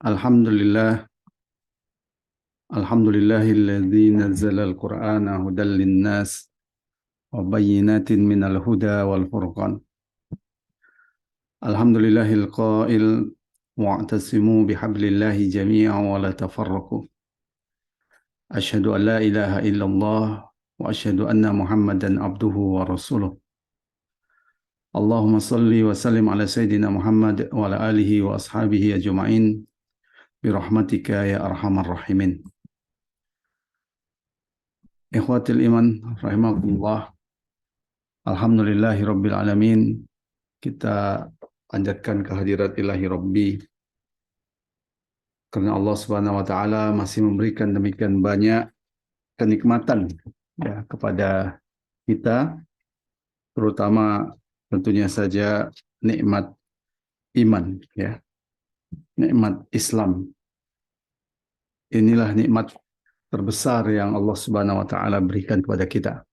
Alhamdulillah, alhamdulillahilladzi nazzala al-Qur'ana hudan linnas wa bayyinatin minal huda wal furqan. Alhamdulillahil qail wa'tasimu bihablillahi jami'an wa la tafarraqu. Asyhadu an la ilaha illallah wa asyhadu anna Muhammadan abduhu wa rasuluh. Allahumma salli wa sallim ala sayyidina Muhammad wa ala alihi wa ashabihi ajma'in bi rahmatika ya arhamar rahimin. Ikhwatil iman rahimakumullah. Alhamdulillahi Rabbil Alamin. Kita panjatkan kehadirat ilahi Rabbi karena Allah Subhanahu wa taala masih memberikan demikian banyak kenikmatan ya kepada kita, terutama tentunya saja nikmat iman ya, nikmat Islam. Inilah nikmat terbesar yang Allah Subhanahu wa taala berikan kepada kita.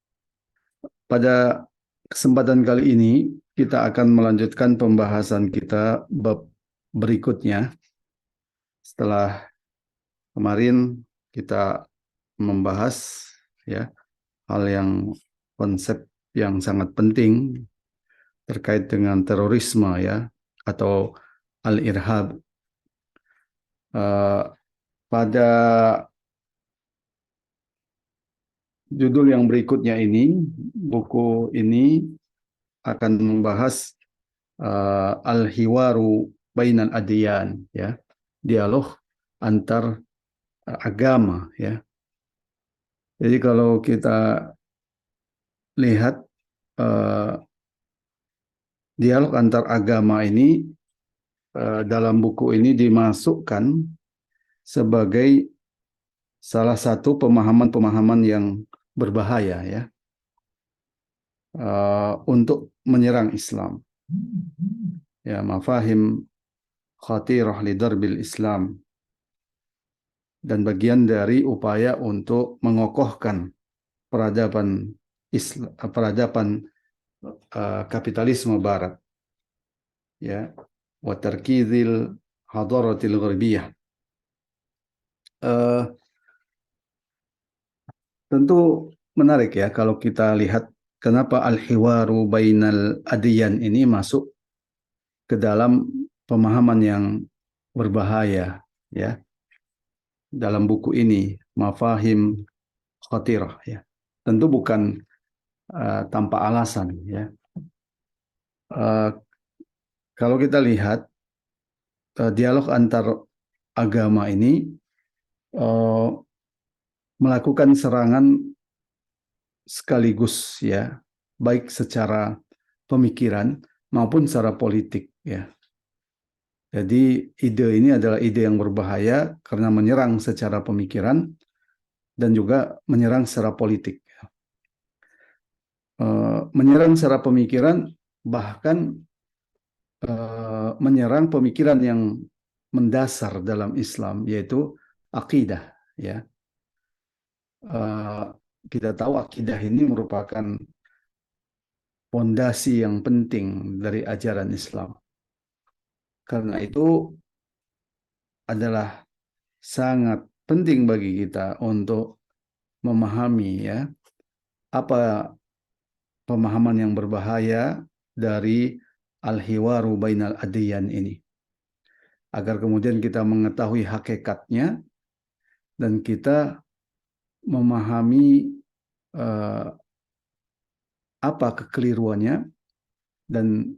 Pada kesempatan kali ini kita akan melanjutkan pembahasan kita bab berikutnya. Setelah kemarin kita membahas ya hal yang konsep yang sangat penting terkait dengan terorisme ya atau al-irhab. Pada judul yang berikutnya ini, buku ini akan membahas al-hiwaru bainal adyan ya, dialog antar agama ya. Jadi kalau kita lihat dialog antar agama ini dalam buku ini dimasukkan sebagai salah satu pemahaman-pemahaman yang berbahaya ya untuk menyerang Islam. Ya, mafahim khatirah li darbil Islam, dan bagian dari upaya untuk mengokohkan peradaban kapitalisme barat ya, wa tarkizil hadaratil gharbiyah. Tentu menarik ya kalau kita lihat kenapa al-hiwaru bainal adyan ini masuk ke dalam pemahaman yang berbahaya ya dalam buku ini, mafahim khatirah ya. Tentu bukan tanpa alasan ya. Kalau kita lihat dialog antar agama ini melakukan serangan sekaligus ya, baik secara pemikiran maupun secara politik ya. Jadi ide ini adalah ide yang berbahaya karena menyerang secara pemikiran dan juga menyerang secara politik. Menyerang secara pemikiran, bahkan menyerang pemikiran yang mendasar dalam Islam, yaitu akidah ya. Kita tahu akidah ini merupakan fondasi yang penting dari ajaran Islam. Karena itu adalah sangat penting bagi kita untuk memahami ya apa pemahaman yang berbahaya dari al-hiwaru bainal adyan ini, agar kemudian kita mengetahui hakikatnya dan kita memahami apa kekeliruannya dan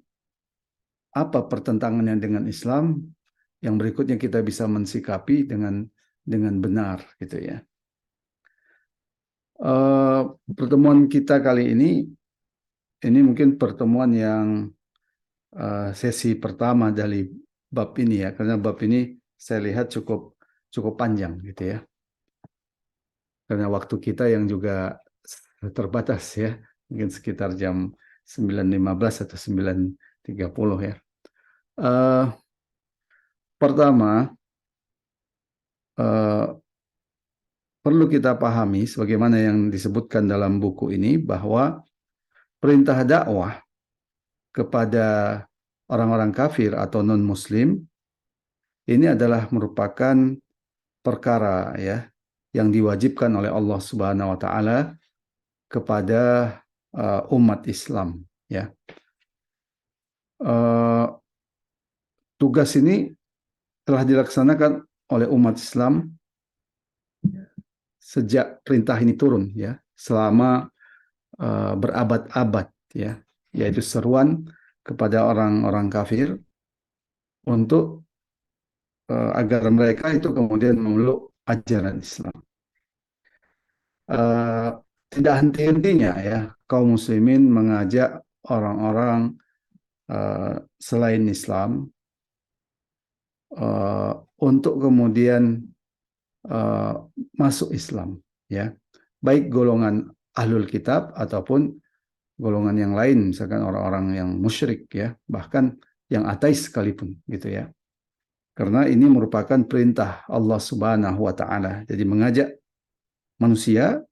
apa pertentangannya dengan Islam, yang berikutnya kita bisa mensikapi dengan benar gitu ya. Pertemuan kita kali ini mungkin pertemuan yang sesi pertama dari bab ini ya, karena bab ini saya lihat cukup panjang gitu ya. Karena waktu kita yang juga terbatas ya, mungkin sekitar jam 9.15 atau 9.30 ya. Pertama, perlu kita pahami sebagaimana yang disebutkan dalam buku ini bahwa perintah dakwah kepada orang-orang kafir atau non-muslim, ini adalah merupakan perkara ya yang diwajibkan oleh Allah Subhanahu wa taala kepada umat Islam ya. Uh, Tugas ini telah dilaksanakan oleh umat Islam sejak perintah ini turun ya, selama berabad-abad ya, yaitu seruan kepada orang-orang kafir untuk agar mereka itu kemudian memeluk ajaran Islam. Uh, Tidak henti-hentinya ya kaum muslimin mengajak orang-orang selain Islam untuk kemudian uh, masuk Islam ya, baik golongan ahlul kitab ataupun golongan yang lain, misalkan orang-orang yang musyrik ya, bahkan yang ateis sekalipun gitu ya. Karena ini merupakan perintah Allah Subhanahu wa taala. Jadi mengajak manusia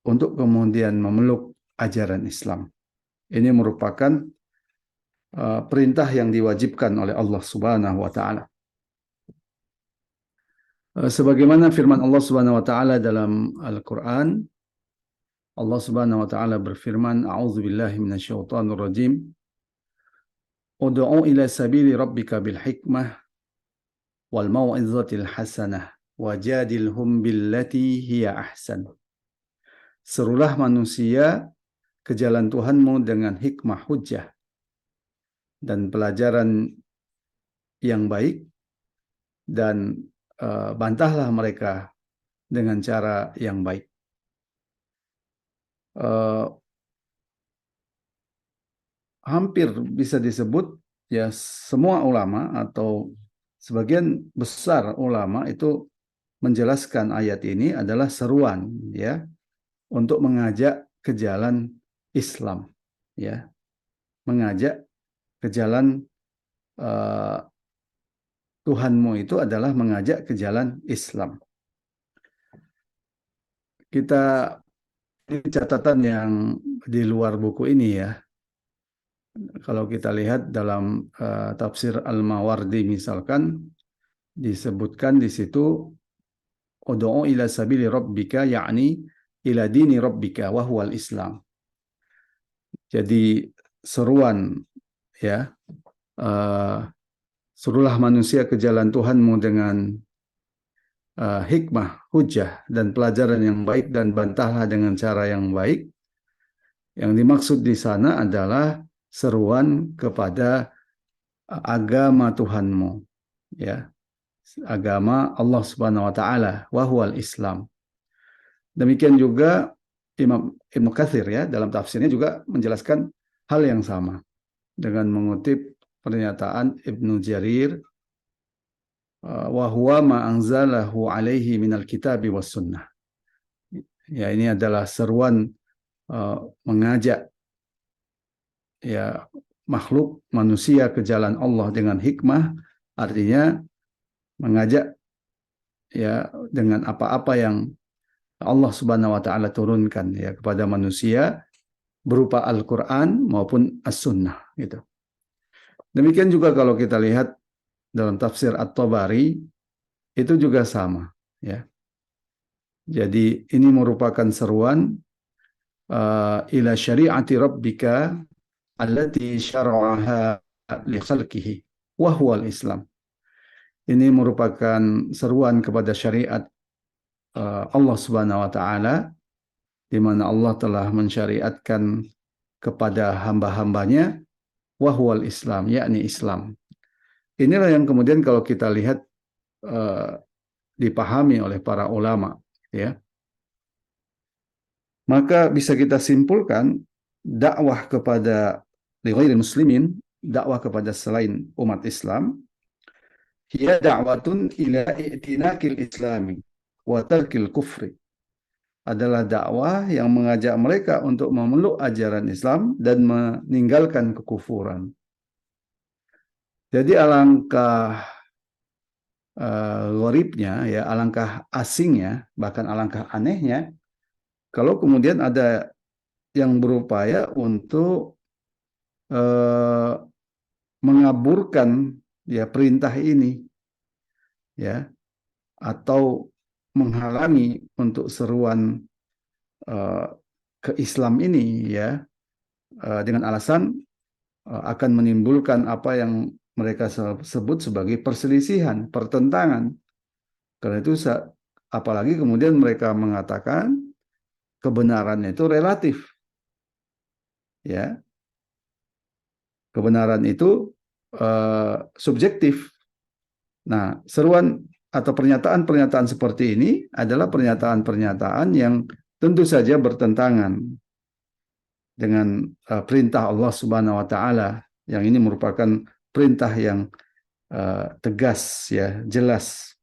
untuk kemudian memeluk ajaran Islam. Ini merupakan perintah yang diwajibkan oleh Allah Subhanahu wa taala. Sebagaimana firman Allah Subhanahu wa taala dalam Al-Qur'an, Allah Subhanahu wa taala berfirman, "A'udzubillahi minasyaitonir rajim. Ud'u ila sabili rabbika bil hikmah wal mau'izatil hasanah wajadilhum billati hiya ahsan." Serulah manusia ke jalan Tuhanmu dengan hikmah hujjah dan pelajaran yang baik, dan bantahlah mereka dengan cara yang baik. Hampir bisa disebut ya semua ulama atau sebagian besar ulama itu menjelaskan ayat ini adalah seruan ya untuk mengajak ke jalan Islam ya, mengajak ke jalan Tuhanmu itu adalah mengajak ke jalan Islam. Kita, ini catatan yang di luar buku ini ya. Kalau kita lihat dalam tafsir Al-Mawardi misalkan, disebutkan di situ ud'u ila sabili rabbika, yakni ila dini rabbika wa huwal Islam. Jadi seruan ya, suruhlah manusia ke jalan Tuhanmu dengan hikmah, hujah, dan pelajaran yang baik, dan bantahlah dengan cara yang baik. Yang dimaksud di sana adalah seruan kepada agama Tuhanmu, ya, agama Allah Subhanahu wa taala, wa huwal Islam. Demikian juga Imam Ibnu Katsir ya dalam tafsirnya juga menjelaskan hal yang sama dengan mengutip pernyataan Ibnu Jarir, wa huwa ma anzalahu alaihi minal kitabi was sunnah. Ya, ini adalah seruan mengajak ya makhluk manusia ke jalan Allah dengan hikmah, artinya mengajak ya dengan apa-apa yang Allah Subhanahu wa taala turunkan ya kepada manusia berupa Al-Qur'an maupun As-Sunnah gitu. Demikian juga kalau kita lihat dalam tafsir At-Tabari itu juga sama ya. Jadi ini merupakan seruan ila syari'ati rabbika allati syara'aha li khalqihi wa huwal Islam. Ini merupakan seruan kepada syariat Allah Subhanahu wa taala, di mana Allah telah mensyariatkan kepada hamba-hambanya wa huwal Islam, yakni Islam. Inilah yang kemudian kalau kita lihat dipahami oleh para ulama ya. Maka bisa kita simpulkan dakwah kepada lighairil muslimin, dakwah kepada selain umat Islam, hiya da'watun ila i'tinakil islami wa tarkil kufri, adalah dakwah yang mengajak mereka untuk memeluk ajaran Islam dan meninggalkan kekufuran. Jadi alangkah gharibnya ya, alangkah asingnya, bahkan alangkah anehnya kalau kemudian ada yang berupaya untuk mengaburkan ya perintah ini, ya, atau menghalangi untuk seruan uh, ke Islam ini, ya, dengan alasan akan menimbulkan apa yang mereka sebut sebagai perselisihan, pertentangan. Karena itu apalagi kemudian mereka mengatakan kebenarannya itu relatif, ya, kebenaran itu subjektif. Nah, seruan atau pernyataan-pernyataan seperti ini adalah pernyataan-pernyataan yang tentu saja bertentangan dengan perintah Allah Subhanahu wa taala, yang ini merupakan perintah yang tegas, ya, jelas,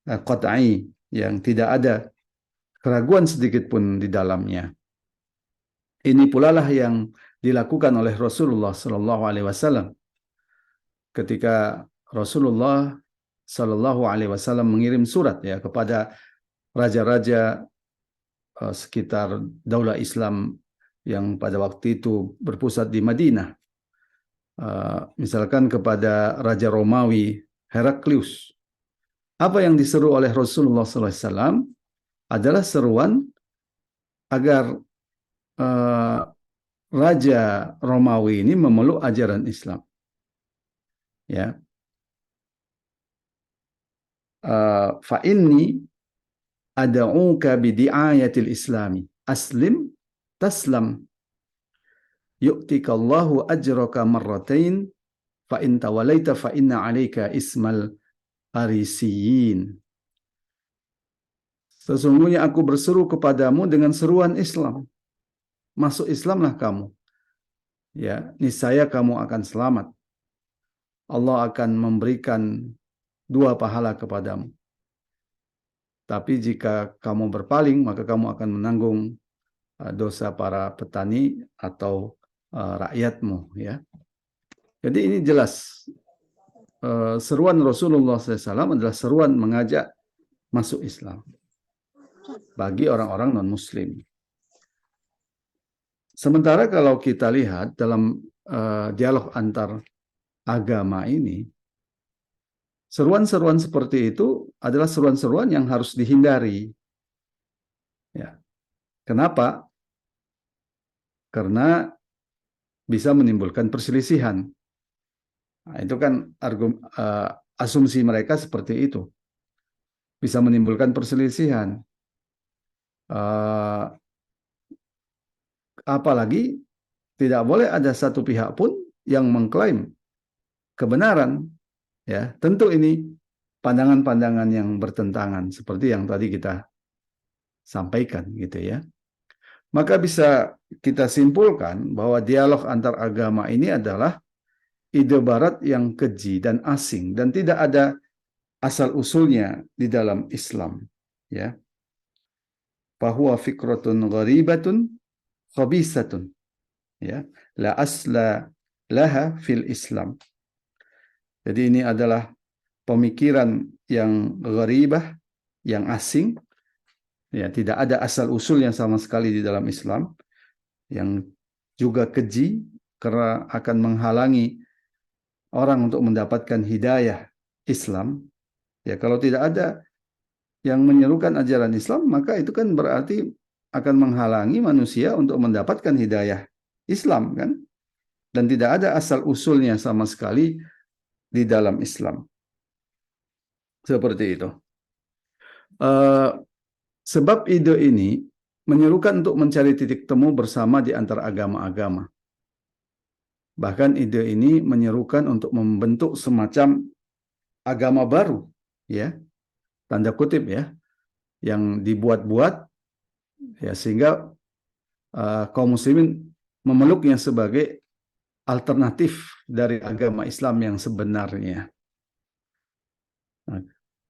qat'i, yang tidak ada keraguan sedikit pun di dalamnya. Ini pula lah yang dilakukan oleh Rasulullah Sallallahu Alaihi Wasallam ketika Rasulullah Sallallahu Alaihi Wasallam mengirim surat, ya, kepada raja-raja sekitar Daulah Islam yang pada waktu itu berpusat di Madinah. Misalkan kepada Raja Romawi Heraklius. Apa yang diseru oleh Rasulullah SAW adalah seruan agar Raja Romawi ini memeluk ajaran Islam. Ya, fa inni ad'uka bidi'ayatil islami aslim taslam yu'tikallahu ajraka marratain fa in tawalaita fa inna 'alaika ismal arisiyin. Sesungguhnya aku berseru kepadamu dengan seruan Islam. Masuk Islamlah kamu. Ya, niscaya kamu akan selamat. Allah akan memberikan 2 pahala kepadamu. Tapi jika kamu berpaling, maka kamu akan menanggung dosa para petani atau rakyatmu, ya. Jadi ini jelas seruan Rasulullah SAW adalah seruan mengajak masuk Islam bagi orang-orang non-Muslim. Sementara kalau kita lihat dalam dialog antar agama ini, seruan-seruan seperti itu adalah seruan-seruan yang harus dihindari. Ya. Kenapa? Karena bisa menimbulkan perselisihan. Nah, itu kan asumsi mereka seperti itu. Bisa menimbulkan perselisihan. Apalagi tidak boleh ada satu pihak pun yang mengklaim kebenaran. Ya, tentu ini pandangan-pandangan yang bertentangan seperti yang tadi kita sampaikan, gitu ya. Maka bisa kita simpulkan bahwa dialog antar agama ini adalah ide barat yang keji dan asing dan tidak ada asal usulnya di dalam Islam, ya. Fahuwa fikratun gharibatun khabisatun, ya, la asla laha fil Islam. Jadi ini adalah pemikiran yang gharibah, yang asing, ya, tidak ada asal usulnya sama sekali di dalam Islam, yang juga keji karena akan menghalangi orang untuk mendapatkan hidayah Islam. Ya, kalau tidak ada yang menyerukan ajaran Islam, maka itu kan berarti akan menghalangi manusia untuk mendapatkan hidayah Islam, kan? Dan tidak ada asal usulnya sama sekali di dalam Islam. Seperti itu. Sebab ide ini menyerukan untuk mencari titik temu bersama di antara agama-agama. Bahkan ide ini menyerukan untuk membentuk semacam agama baru, ya, tanda kutip, ya, yang dibuat-buat, ya, sehingga kaum muslimin memeluknya sebagai alternatif dari agama Islam yang sebenarnya. Nah,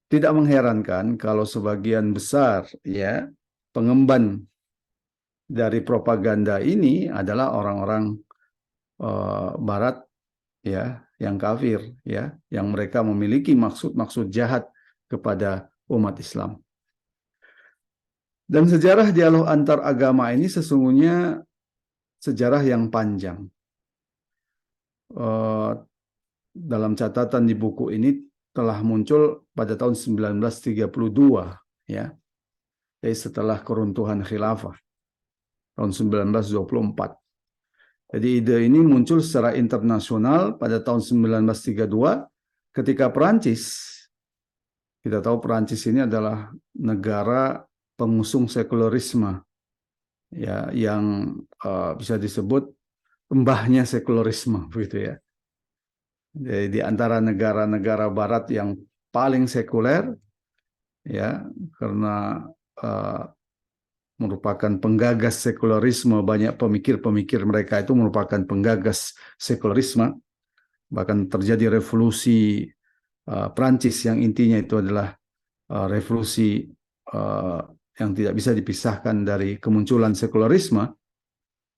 tidak mengherankan kalau sebagian besar, ya, pengemban dari propaganda ini adalah orang-orang Barat, ya, yang kafir, ya, yang mereka memiliki maksud-maksud jahat kepada umat Islam. Dan sejarah dialog antar agama ini sesungguhnya sejarah yang panjang. dalam catatan di buku ini telah muncul pada tahun 1932, ya, jadi setelah keruntuhan khilafah tahun 1924. Jadi ide ini muncul secara internasional pada tahun 1932 ketika Perancis, kita tahu Perancis ini adalah negara pengusung sekularisme, ya, yang bisa disebut mbahnya sekularisme, begitu ya. Jadi di antara negara-negara Barat yang paling sekuler, ya, karena uh, merupakan penggagas sekularisme, banyak pemikir-pemikir mereka itu merupakan penggagas sekularisme, bahkan terjadi revolusi Prancis yang intinya itu adalah revolusi uh, yang tidak bisa dipisahkan dari kemunculan sekularisme.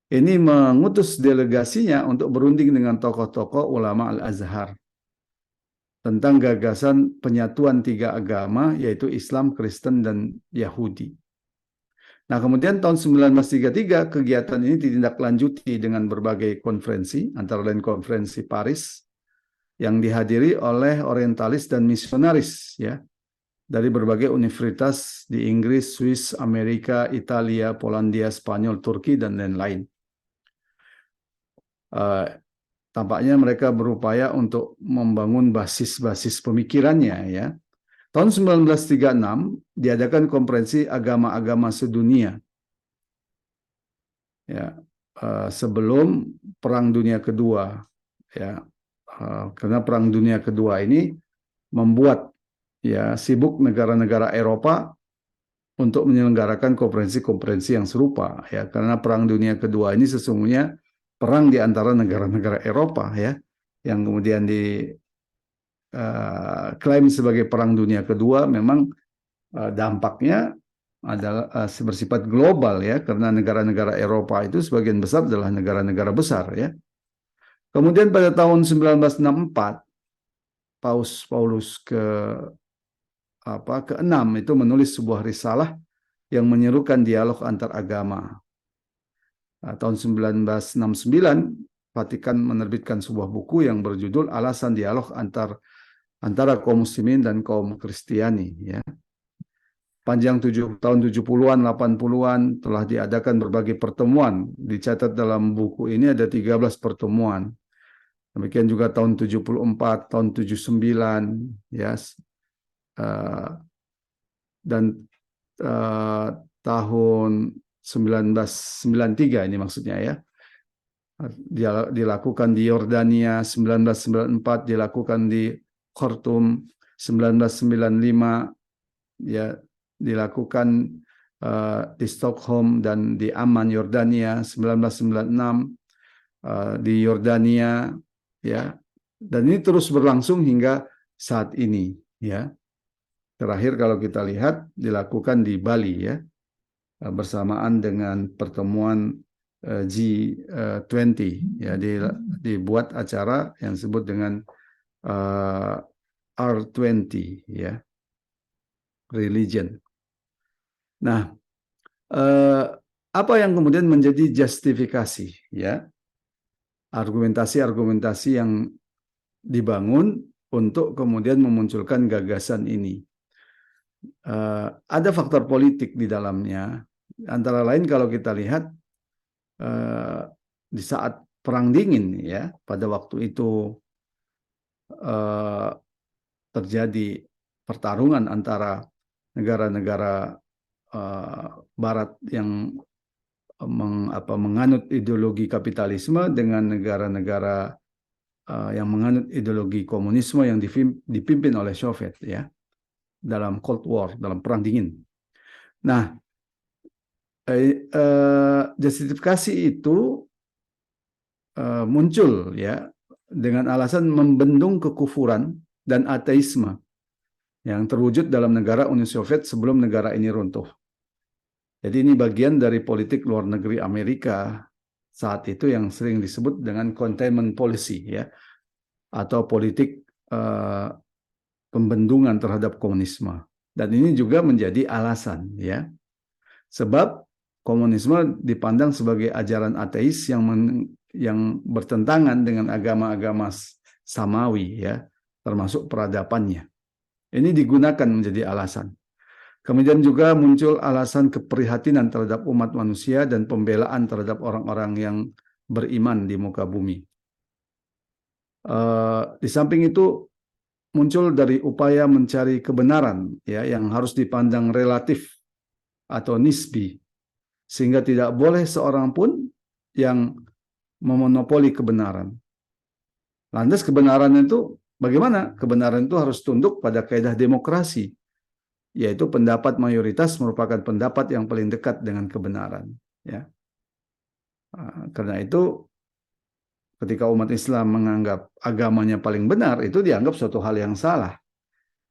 Ini mengutus delegasinya untuk berunding dengan tokoh-tokoh ulama Al-Azhar tentang gagasan penyatuan tiga agama, yaitu Islam, Kristen, dan Yahudi. Nah, kemudian tahun 1933 kegiatan ini ditindaklanjuti dengan berbagai konferensi, antara lain konferensi Paris yang dihadiri oleh orientalis dan misionaris, ya, dari berbagai universitas di Inggris, Swiss, Amerika, Italia, Polandia, Spanyol, Turki, dan lain-lain. Tampaknya mereka berupaya untuk membangun basis-basis pemikirannya, ya. Tahun 1936 diadakan konferensi agama-agama sedunia, ya, sebelum Perang Dunia Kedua, ya, karena Perang Dunia Kedua ini membuat, ya, sibuk negara-negara Eropa untuk menyelenggarakan konferensi-konferensi yang serupa, ya, karena Perang Dunia Kedua ini sesungguhnya perang di antara negara-negara Eropa, ya, yang kemudian diklaim sebagai Perang Dunia Kedua. Memang dampaknya adalah bersifat global, ya, karena negara-negara Eropa itu sebagian besar adalah negara-negara besar, ya. Kemudian pada tahun 1964 Paulus ke-6 itu menulis sebuah risalah yang menyerukan dialog antar agama. Tahun 1969 Vatikan menerbitkan sebuah buku yang berjudul Alasan Dialog antara kaum muslimin dan kaum Kristiani, ya. Panjang tahun 70-an, 80-an telah diadakan berbagai pertemuan. Dicatat dalam buku ini ada 13 pertemuan. Demikian juga tahun 74, tahun 79, ya. Dan tahun 1993 ini maksudnya, ya. Dilakukan di Yordania, 1994 dilakukan di Khartoum, 1995 ya dilakukan di Stockholm dan di Amman, Yordania, 1996 di Yordania, ya. Dan ini terus berlangsung hingga saat ini, ya. Terakhir kalau kita lihat dilakukan di Bali, ya, bersamaan dengan pertemuan G20, ya, dibuat acara yang disebut dengan R20, ya, religion. Nah, apa yang kemudian menjadi justifikasi, ya, argumentasi-argumentasi yang dibangun untuk kemudian memunculkan gagasan ini? Ada faktor politik di dalamnya, antara lain kalau kita lihat di saat Perang Dingin, ya, pada waktu itu terjadi pertarungan antara negara-negara Barat yang menganut ideologi kapitalisme dengan negara-negara yang menganut ideologi komunisme yang dipimpin oleh Soviet, ya, dalam Cold War, dalam Perang Dingin. Nah, justifikasi itu muncul, ya, dengan alasan membendung kekufuran dan ateisme yang terwujud dalam negara Uni Soviet sebelum negara ini runtuh. Jadi ini bagian dari politik luar negeri Amerika saat itu yang sering disebut dengan containment policy, ya, atau politik pembendungan terhadap komunisme. Dan ini juga menjadi alasan, ya, sebab komunisme dipandang sebagai ajaran ateis yang bertentangan dengan agama-agama samawi ya, termasuk peradabannya. Ini digunakan menjadi alasan. Kemudian juga muncul alasan keprihatinan terhadap umat manusia dan pembelaan terhadap orang-orang yang beriman di muka bumi. Di samping itu muncul dari upaya mencari kebenaran ya yang harus dipandang relatif atau nisbi, sehingga tidak boleh seorang pun yang memonopoli kebenaran. Lantas kebenaran itu bagaimana? Kebenaran itu harus tunduk pada kaidah demokrasi, yaitu pendapat mayoritas merupakan pendapat yang paling dekat dengan kebenaran. Ya, karena itu ketika umat Islam menganggap agamanya paling benar, itu dianggap suatu hal yang salah.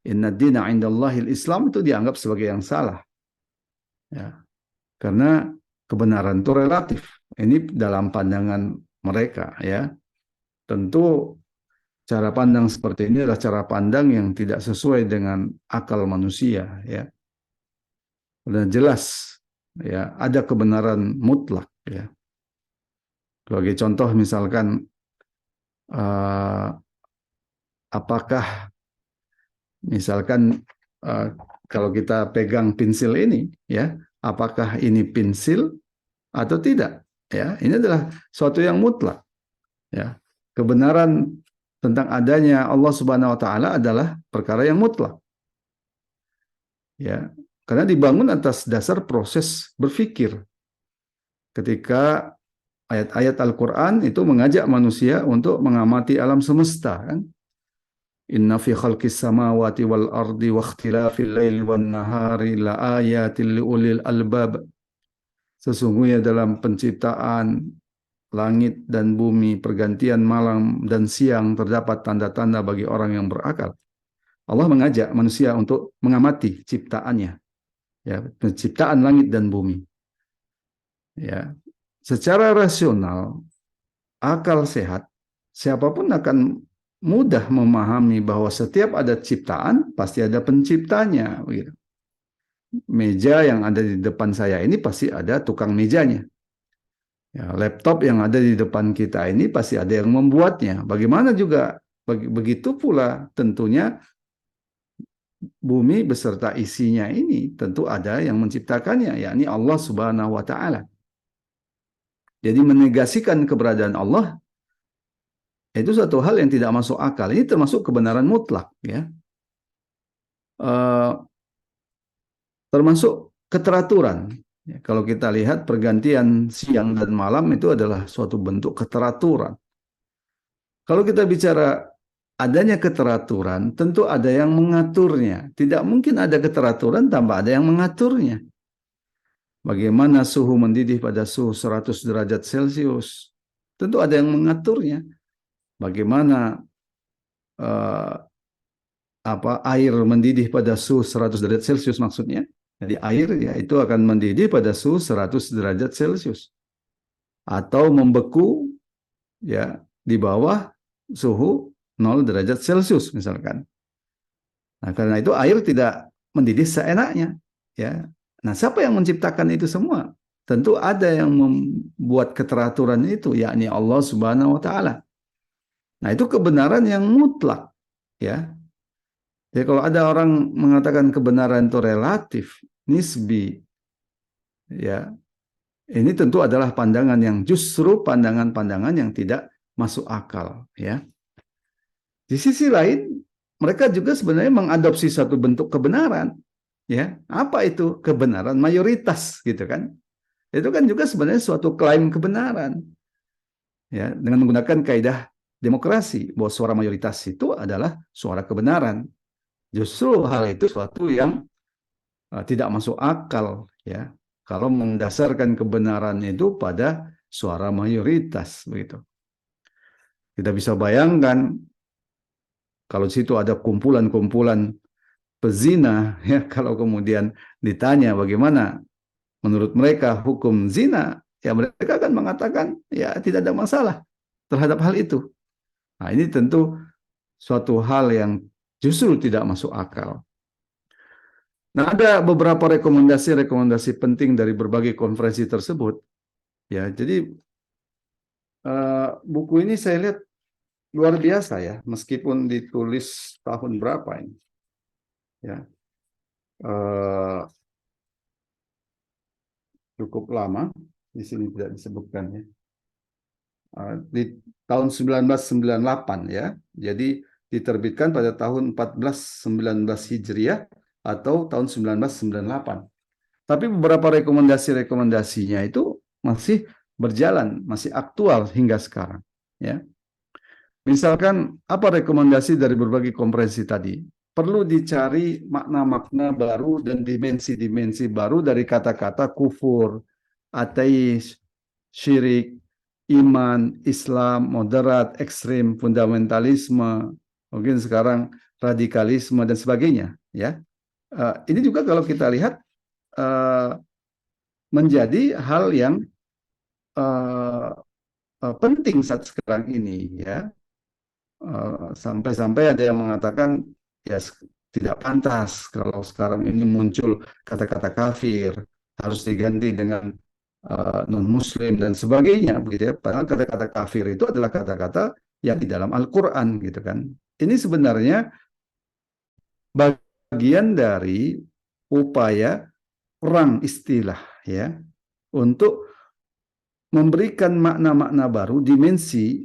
Inna dina indallahil Islam itu dianggap sebagai yang salah. Ya, karena kebenaran itu relatif. Ini dalam pandangan mereka. Ya, tentu cara pandang seperti ini adalah cara pandang yang tidak sesuai dengan akal manusia. Ya, dan jelas. Ya, ada kebenaran mutlak. Ya. Sebagai contoh misalkan apakah misalkan kalau kita pegang pensil ini ya, apakah ini pensil atau tidak? Ya, ini adalah suatu yang mutlak. Ya. Kebenaran tentang adanya Allah Subhanahu wa taala adalah perkara yang mutlak. Ya, karena dibangun atas dasar proses berpikir. Ketika ayat-ayat Al-Quran itu mengajak manusia untuk mengamati alam semesta, kan? Inna fi khalqis samawati wal ardi wa ikhtilafil laili wan nahari la ayatil liulil albab. Sesungguhnya dalam penciptaan langit dan bumi, pergantian malam dan siang terdapat tanda-tanda bagi orang yang berakal. Allah mengajak manusia untuk mengamati ciptaannya, ya, penciptaan langit dan bumi. Ya, secara rasional, akal sehat, siapapun akan mudah memahami bahwa setiap ada ciptaan pasti ada penciptanya. Begitu. Meja yang ada di depan saya ini pasti ada tukang mejanya. Ya, laptop yang ada di depan kita ini pasti ada yang membuatnya. Bagaimana juga begitu pula tentunya bumi beserta isinya ini tentu ada yang menciptakannya, yakni Allah Subhanahu wa taala. Jadi menegasikan keberadaan Allah itu suatu hal yang tidak masuk akal. Ini termasuk kebenaran mutlak, ya. Termasuk keteraturan. Ya, kalau kita lihat pergantian siang dan malam itu adalah suatu bentuk keteraturan. Kalau kita bicara adanya keteraturan, tentu ada yang mengaturnya. Tidak mungkin ada keteraturan tanpa ada yang mengaturnya. Bagaimana suhu mendidih pada suhu 100 derajat Celcius? Tentu ada yang mengaturnya. Bagaimana air mendidih pada suhu 100 derajat Celcius maksudnya? Jadi air ya itu akan mendidih pada suhu 100 derajat Celcius. Atau membeku ya di bawah suhu 0 derajat Celcius misalkan. Nah, karena itu air tidak mendidih seenaknya, ya. Nah, siapa yang menciptakan itu semua? Tentu ada yang membuat keteraturan itu, yakni Allah Subhanahu wa taala. Nah, itu kebenaran yang mutlak, ya. Jadi kalau ada orang mengatakan kebenaran itu relatif, nisbi, ya. Ini tentu adalah pandangan yang justru pandangan-pandangan yang tidak masuk akal, ya. Di sisi lain, mereka juga sebenarnya mengadopsi satu bentuk kebenaran, ya. Apa itu kebenaran mayoritas, gitu kan? Itu kan juga sebenarnya suatu klaim kebenaran, ya, dengan menggunakan kaidah demokrasi bahwa suara mayoritas itu adalah suara kebenaran. Justru hal itu suatu yang tidak masuk akal, ya. Kalau mendasarkan kebenaran itu pada suara mayoritas, begitu. Kita bisa bayangkan kalau di situ ada kumpulan-kumpulan pezina, ya, kalau kemudian ditanya bagaimana menurut mereka hukum zina, ya mereka akan mengatakan ya tidak ada masalah terhadap hal itu. Nah, ini tentu suatu hal yang justru tidak masuk akal. Nah, ada beberapa rekomendasi-rekomendasi penting dari berbagai konferensi tersebut. Ya, jadi buku ini saya lihat luar biasa ya, meskipun ditulis tahun berapa ini, ya, eh, cukup lama, di sini tidak disebutkan ya. Di tahun 1998 ya, jadi diterbitkan pada tahun 1419 Hijriah atau tahun 1998. Tapi beberapa rekomendasi-rekomendasinya itu masih berjalan, masih aktual hingga sekarang. Ya, misalkan apa rekomendasi dari berbagai konferensi tadi? Perlu dicari makna-makna baru dan dimensi-dimensi baru dari kata-kata kufur, ateis, syirik, iman, Islam, moderat, ekstrim, fundamentalisme, mungkin sekarang radikalisme dan sebagainya. Ya, ini juga kalau kita lihat uh, menjadi hal yang uh, penting saat sekarang ini ya. Sampai-sampai ada yang mengatakan ya tidak pantas kalau sekarang ini muncul kata-kata kafir harus diganti dengan non-muslim dan sebagainya begitu ya. Padahal kata-kata kafir itu adalah kata-kata yang di dalam Al-Qur'an gitu kan. Ini sebenarnya bagian dari upaya perang istilah ya untuk memberikan makna-makna baru, dimensi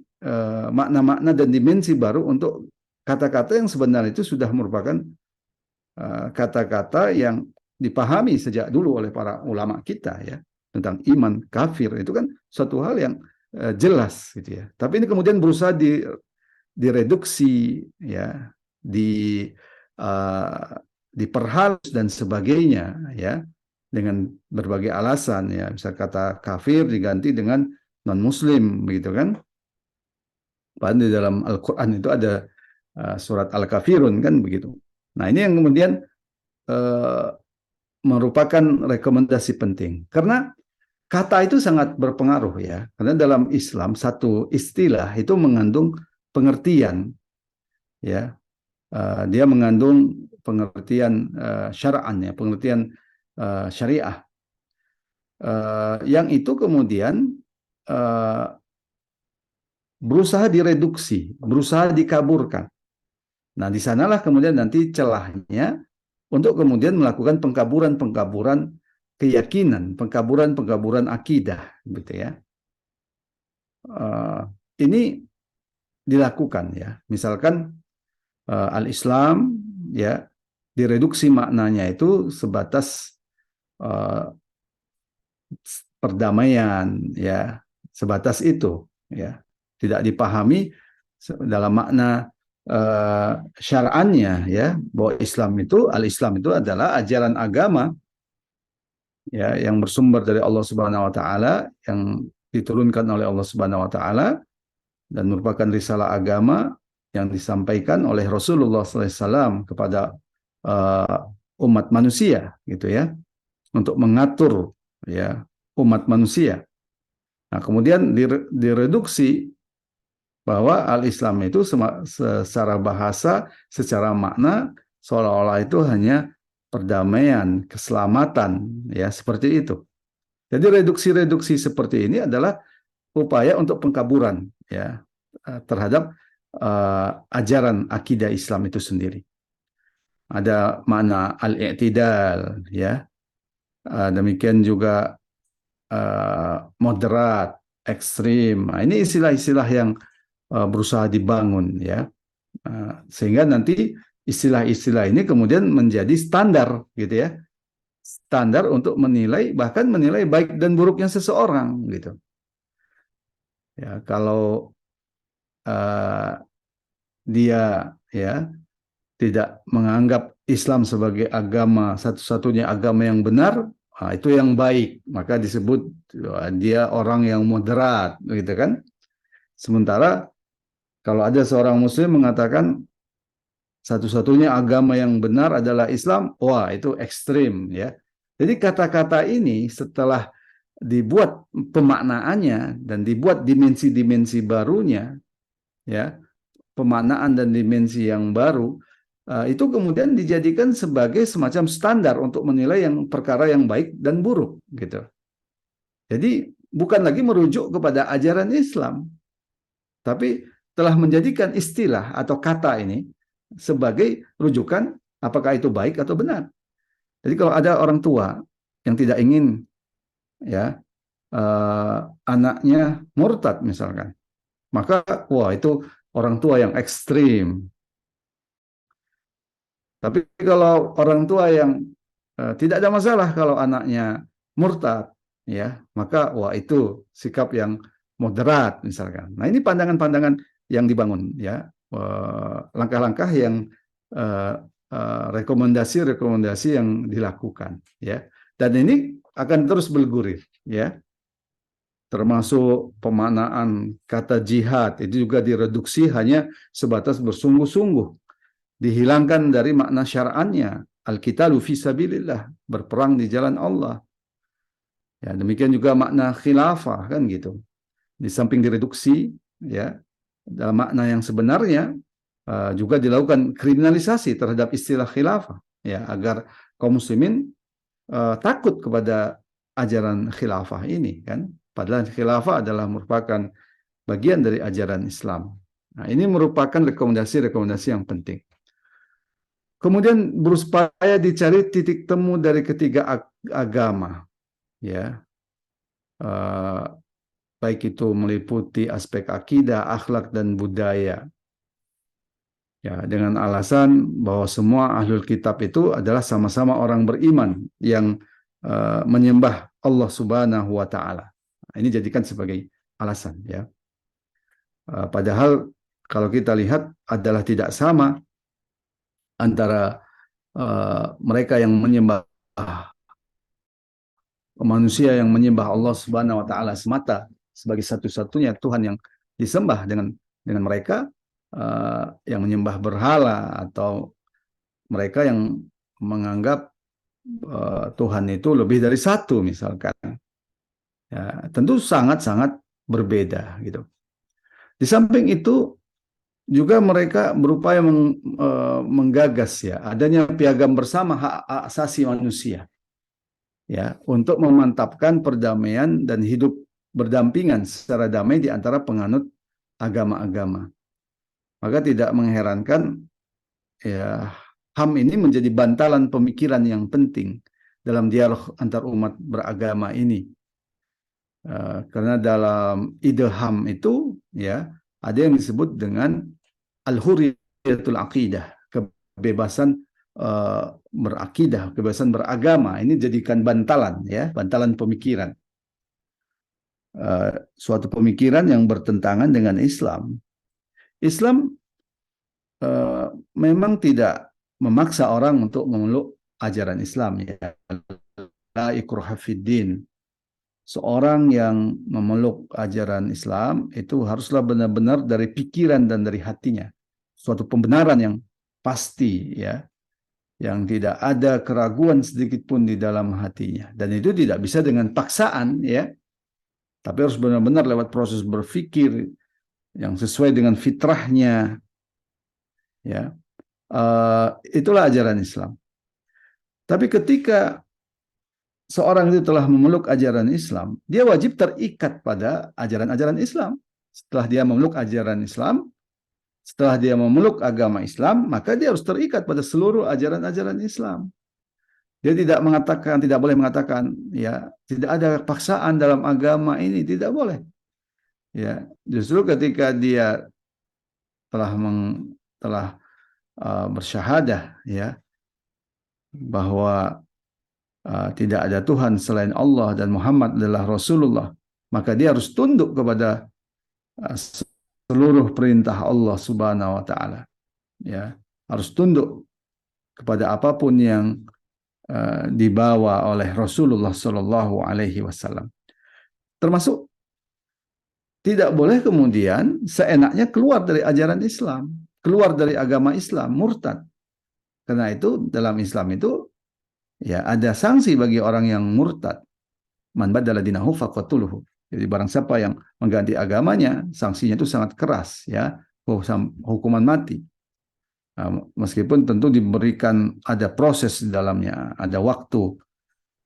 makna-makna dan dimensi baru untuk kata-kata yang sebenarnya itu sudah merupakan kata-kata yang dipahami sejak dulu oleh para ulama kita ya tentang iman kafir itu kan suatu hal yang jelas gitu ya. Tapi ini kemudian berusaha direduksi ya, uh, diperhalus dan sebagainya ya dengan berbagai alasan ya, bisa kata kafir diganti dengan non muslim begitu kan. Padahal di dalam Al-Qur'an itu ada surat Al-Kafirun kan begitu. Nah, ini yang kemudian uh, merupakan rekomendasi penting karena kata itu sangat berpengaruh ya. Karena dalam Islam satu istilah itu mengandung pengertian ya. Dia mengandung pengertian syara'an ya, pengertian syariah. Yang itu kemudian berusaha direduksi, berusaha dikaburkan. Nah, di sanalah kemudian nanti celahnya untuk kemudian melakukan pengkaburan-pengkaburan keyakinan, pengkaburan-pengkaburan akidah, gitu ya. Ini dilakukan ya. Misalkan al-Islam ya direduksi maknanya itu sebatas perdamaian ya, sebatas itu ya. Tidak dipahami dalam makna syar'annya ya, bahwa Islam itu al-Islam itu adalah ajaran agama ya yang bersumber dari Allah Subhanahu wa taala, yang diturunkan oleh Allah Subhanahu wa taala dan merupakan risalah agama yang disampaikan oleh Rasulullah SAW kepada umat manusia gitu ya, untuk mengatur ya umat manusia. Nah, kemudian direduksi bahwa al-Islam itu secara bahasa, secara makna seolah-olah itu hanya perdamaian, keselamatan ya, seperti itu. Jadi reduksi-reduksi seperti ini adalah upaya untuk pengkaburan ya terhadap ajaran akidah Islam itu sendiri. Ada makna al-i'tidal ya. Demikian juga moderat, ekstrim. Nah, ini istilah-istilah yang berusaha dibangun ya. Sehingga nanti istilah-istilah ini kemudian menjadi standar gitu ya. Standar untuk menilai, bahkan menilai baik dan buruknya seseorang gitu. Ya, kalau dia ya tidak menganggap Islam sebagai agama satu-satunya agama yang benar, itu yang baik, maka disebut dia orang yang moderat, gitu kan? Sementara kalau ada seorang Muslim mengatakan satu-satunya agama yang benar adalah Islam, wah itu ekstrim ya. Jadi kata-kata ini setelah dibuat pemaknaannya dan dibuat dimensi-dimensi barunya, ya pemaknaan dan dimensi yang baru, itu kemudian dijadikan sebagai semacam standar untuk menilai yang perkara yang baik dan buruk gitu. Jadi bukan lagi merujuk kepada ajaran Islam, tapi telah menjadikan istilah atau kata ini sebagai rujukan apakah itu baik atau benar. Jadi kalau ada orang tua yang tidak ingin ya anaknya murtad misalkan, maka wah itu orang tua yang ekstrim. Tapi kalau orang tua yang tidak ada masalah kalau anaknya murtad, ya, maka wah itu sikap yang moderat misalkan. Nah, ini pandangan-pandangan yang dibangun, ya, langkah-langkah yang rekomendasi-rekomendasi yang dilakukan, ya. Dan ini akan terus bergulir, ya. Termasuk pemaknaan kata jihad itu juga direduksi hanya sebatas bersungguh-sungguh, dihilangkan dari makna syar'annya, al-qitalu fi sabilillah, berperang di jalan Allah. Ya, demikian juga makna khilafah kan gitu. Di samping direduksi ya dalam makna yang sebenarnya juga dilakukan kriminalisasi terhadap istilah khilafah ya agar kaum muslimin takut kepada ajaran khilafah ini kan. Padahal khilafah adalah merupakan bagian dari ajaran Islam. Nah, ini merupakan rekomendasi-rekomendasi yang penting. Kemudian berupaya dicari titik temu dari ketiga agama, ya, baik itu meliputi aspek akidah, akhlak, dan budaya. Ya, dengan alasan bahwa semua ahlul kitab itu adalah sama-sama orang beriman yang menyembah Allah Subhanahu wa taala. Nah, ini jadikan sebagai alasan ya. Padahal kalau kita lihat adalah tidak sama antara mereka yang menyembah manusia yang menyembah Allah Subhanahu wa taala semata sebagai satu-satunya Tuhan yang disembah dengan mereka yang menyembah berhala atau mereka yang menganggap Tuhan itu lebih dari satu misalkan. Ya, tentu sangat-sangat berbeda gitu. Di samping itu juga mereka berupaya menggagas ya adanya piagam bersama hak asasi manusia ya untuk memantapkan perdamaian dan hidup berdampingan secara damai di antara penganut agama-agama. Maka tidak mengherankan ya HAM ini menjadi bantalan pemikiran yang penting dalam dialog antar umat beragama ini. Karena dalam ide HAM itu ya ada yang disebut dengan al-hurriyatul aqidah, kebebasan berakidah, kebebasan beragama. Ini jadikan bantalan ya, bantalan pemikiran. Suatu pemikiran yang bertentangan dengan Islam. Islam memang tidak memaksa orang untuk memeluk ajaran Islam ya. La ikraha fiddin. Seorang yang memeluk ajaran Islam itu haruslah benar-benar dari pikiran dan dari hatinya. Suatu pembenaran yang pasti ya, yang tidak ada keraguan sedikit pun di dalam hatinya. Dan itu tidak bisa dengan paksaan ya, tapi harus benar-benar lewat proses berpikir yang sesuai dengan fitrahnya ya. Itulah ajaran Islam. Tapi ketika seorang itu telah memeluk ajaran Islam, dia wajib terikat pada ajaran-ajaran Islam. Setelah dia memeluk ajaran Islam, setelah dia memeluk agama Islam, maka dia harus terikat pada seluruh ajaran-ajaran Islam. Dia tidak mengatakan, tidak boleh mengatakan, ya, tidak ada paksaan dalam agama ini, tidak boleh. Ya, justru ketika dia telah bersyahadah, ya, bahwa tidak ada Tuhan selain Allah dan Muhammad adalah Rasulullah, maka dia harus tunduk kepada seluruh perintah Allah Subhanahu wa taala. Ya, harus tunduk kepada apapun yang dibawa oleh Rasulullah Shallallahu alaihi wasallam. Termasuk tidak boleh kemudian seenaknya keluar dari ajaran Islam, keluar dari agama Islam, murtad. Karena itu dalam Islam itu ya ada sanksi bagi orang yang murtad. Man badala dinahu faqatuluhu. Jadi barang siapa yang mengganti agamanya, sanksinya itu sangat keras ya, hukuman mati. Nah, meskipun tentu diberikan ada proses di dalamnya, ada waktu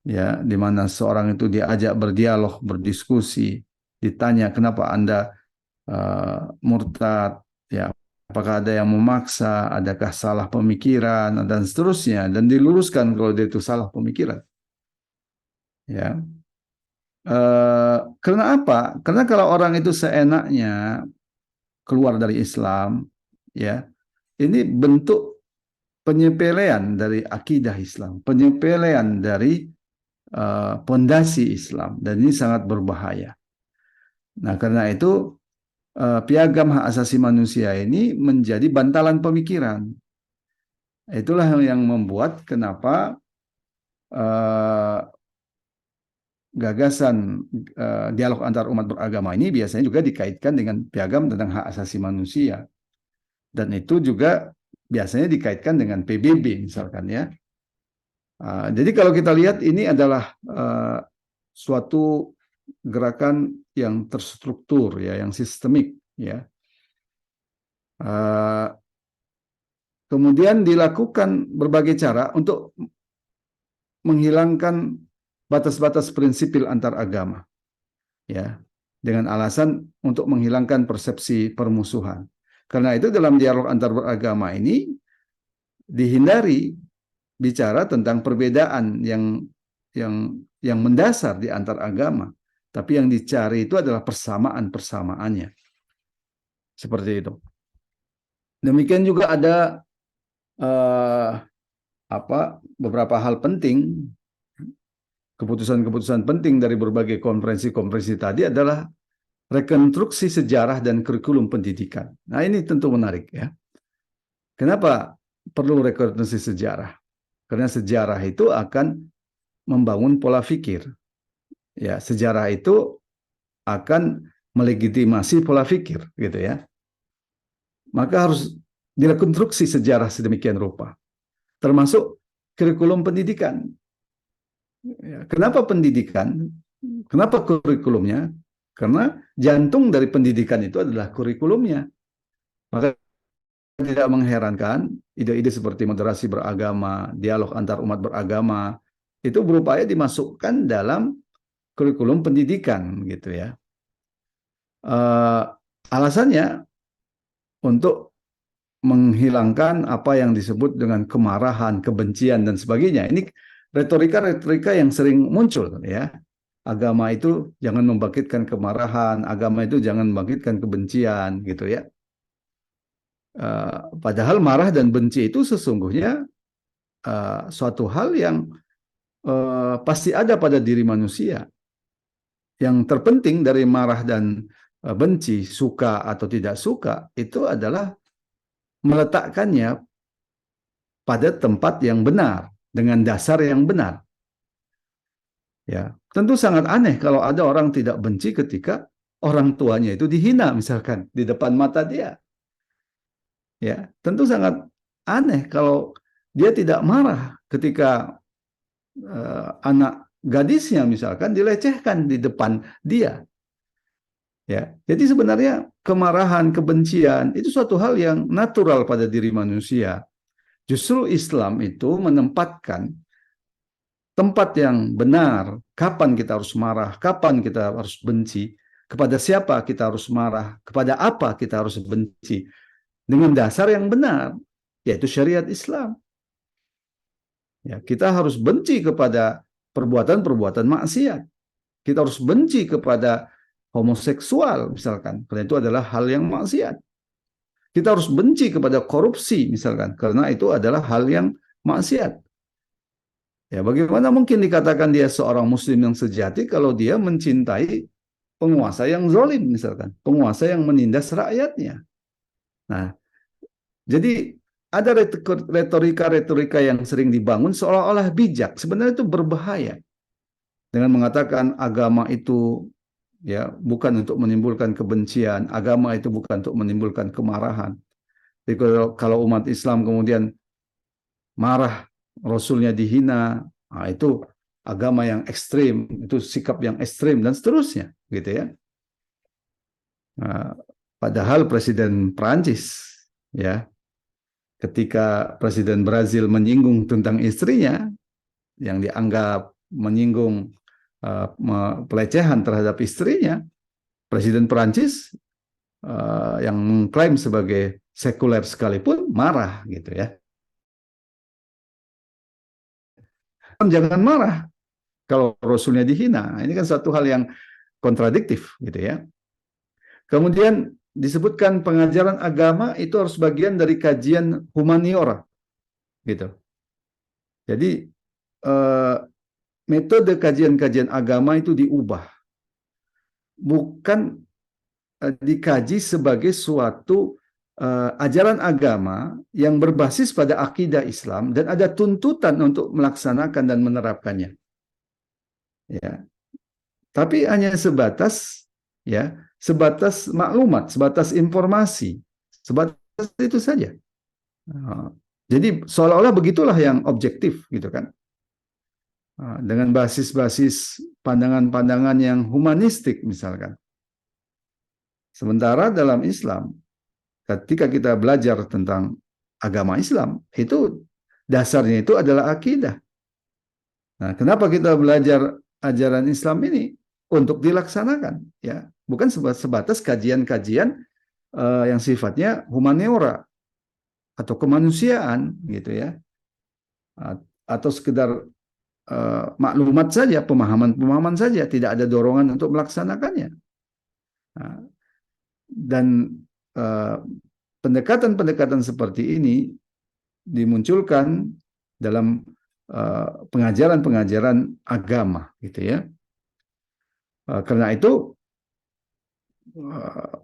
ya di mana seorang itu diajak berdialog, berdiskusi, ditanya kenapa Anda murtad, apakah ada yang memaksa, adakah salah pemikiran dan seterusnya, dan diluruskan kalau dia itu salah pemikiran. Ya, karena apa? Karena kalau orang itu seenaknya keluar dari Islam, ya, ini bentuk penyepelean dari akidah Islam, penyepelean dari pondasi Islam, dan ini sangat berbahaya. Nah, karena itu piagam hak asasi manusia ini menjadi bantalan pemikiran. Itulah yang membuat kenapa uh, gagasan dialog antar umat beragama ini biasanya juga dikaitkan dengan piagam tentang hak asasi manusia. Dan itu juga biasanya dikaitkan dengan PBB misalkan ya. Jadi kalau kita lihat ini adalah suatu gerakan yang terstruktur ya, yang sistemik ya. Kemudian dilakukan berbagai cara untuk menghilangkan batas-batas prinsipil antar agama ya, dengan alasan untuk menghilangkan persepsi permusuhan. Karena itu dalam dialog antar beragama ini dihindari bicara tentang perbedaan yang mendasar di antar agama, tapi yang dicari itu adalah persamaan-persamaannya. Seperti itu. Demikian juga ada beberapa hal penting, keputusan-keputusan penting dari berbagai konferensi-konferensi tadi adalah rekonstruksi sejarah dan kurikulum pendidikan. Nah, ini tentu menarik ya. Kenapa perlu rekonstruksi sejarah? Karena sejarah itu akan membangun pola pikir. Ya, sejarah itu akan melegitimasi pola pikir, gitu ya. Maka harus direkonstruksi sejarah sedemikian rupa, termasuk kurikulum pendidikan. Ya, kenapa pendidikan? Kenapa kurikulumnya? Karena jantung dari pendidikan itu adalah kurikulumnya. Maka tidak mengherankan ide-ide seperti moderasi beragama, dialog antar umat beragama, itu berupaya dimasukkan dalam kurikulum pendidikan, gitu ya. Alasannya untuk menghilangkan apa yang disebut dengan kemarahan, kebencian, dan sebagainya. Ini retorika-retorika yang sering muncul, ya. Agama itu jangan membangkitkan kemarahan, agama itu jangan membangkitkan kebencian, gitu ya. Padahal marah dan benci itu sesungguhnya suatu hal yang pasti ada pada diri manusia. Yang terpenting dari marah dan benci, suka atau tidak suka, itu adalah meletakkannya pada tempat yang benar, dengan dasar yang benar. Ya, tentu sangat aneh kalau ada orang tidak benci ketika orang tuanya itu dihina, misalkan di depan mata dia. Ya, tentu sangat aneh kalau dia tidak marah ketika anak gadisnya misalkan dilecehkan di depan dia. Ya, jadi sebenarnya kemarahan, kebencian itu suatu hal yang natural pada diri manusia. Justru Islam itu menempatkan tempat yang benar, kapan kita harus marah, kapan kita harus benci, kepada siapa kita harus marah, kepada apa kita harus benci, dengan dasar yang benar, yaitu syariat Islam. Ya, kita harus benci kepada perbuatan-perbuatan maksiat. Kita harus benci kepada homoseksual misalkan, karena itu adalah hal yang maksiat. Kita harus benci kepada korupsi misalkan, karena itu adalah hal yang maksiat. Ya, bagaimana mungkin dikatakan dia seorang muslim yang sejati kalau dia mencintai penguasa yang zalim misalkan, penguasa yang menindas rakyatnya. Nah, jadi ada retorika-retorika yang sering dibangun seolah-olah bijak, sebenarnya itu berbahaya. Dengan mengatakan agama itu ya bukan untuk menimbulkan kebencian, agama itu bukan untuk menimbulkan kemarahan. Jadi kalau umat Islam kemudian marah, Rasulnya dihina, nah itu agama yang ekstrim, itu sikap yang ekstrim dan seterusnya, gitu ya. Nah, padahal Presiden Prancis, ya, ketika Presiden Brazil menyinggung tentang istrinya, yang dianggap menyinggung pelecehan terhadap istrinya, Presiden Prancis yang mengklaim sebagai sekuler sekalipun marah gitu ya. Jangan marah kalau Rasulnya dihina. Ini kan satu hal yang kontradiktif gitu ya. Kemudian disebutkan pengajaran agama itu harus bagian dari kajian humaniora gitu. Jadi metode kajian-kajian agama itu diubah, bukan dikaji sebagai suatu ajaran agama yang berbasis pada akidah Islam dan ada tuntutan untuk melaksanakan dan menerapkannya. Ya, tapi hanya sebatas ya, sebatas maklumat, sebatas informasi, sebatas itu saja. Jadi seolah-olah begitulah yang objektif gitu kan. Dengan basis-basis pandangan-pandangan yang humanistik misalkan. Sementara dalam Islam, ketika kita belajar tentang agama Islam, itu dasarnya itu adalah akidah. Nah, kenapa kita belajar ajaran Islam ini? Untuk dilaksanakan, ya, bukan sebatas kajian-kajian yang sifatnya humaniora atau kemanusiaan, gitu ya, atau sekedar maklumat saja, pemahaman-pemahaman saja, tidak ada dorongan untuk melaksanakannya. Nah, dan pendekatan-pendekatan seperti ini dimunculkan dalam pengajaran-pengajaran agama, gitu ya. Karena itu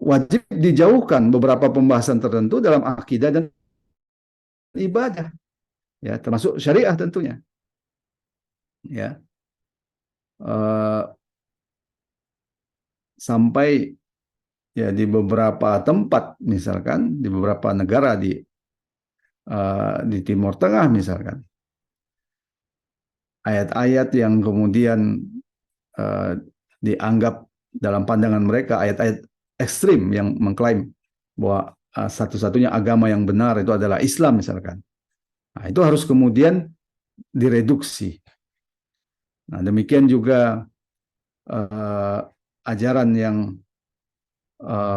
wajib dijauhkan beberapa pembahasan tertentu dalam akidah dan ibadah, ya, termasuk syariah tentunya, ya. Sampai ya di beberapa tempat, misalkan di beberapa negara di Timur Tengah misalkan, ayat-ayat yang kemudian dianggap dalam pandangan mereka ayat-ayat ekstrim yang mengklaim bahwa satu-satunya agama yang benar itu adalah Islam misalkan. Nah, itu harus kemudian direduksi. Nah, demikian juga ajaran yang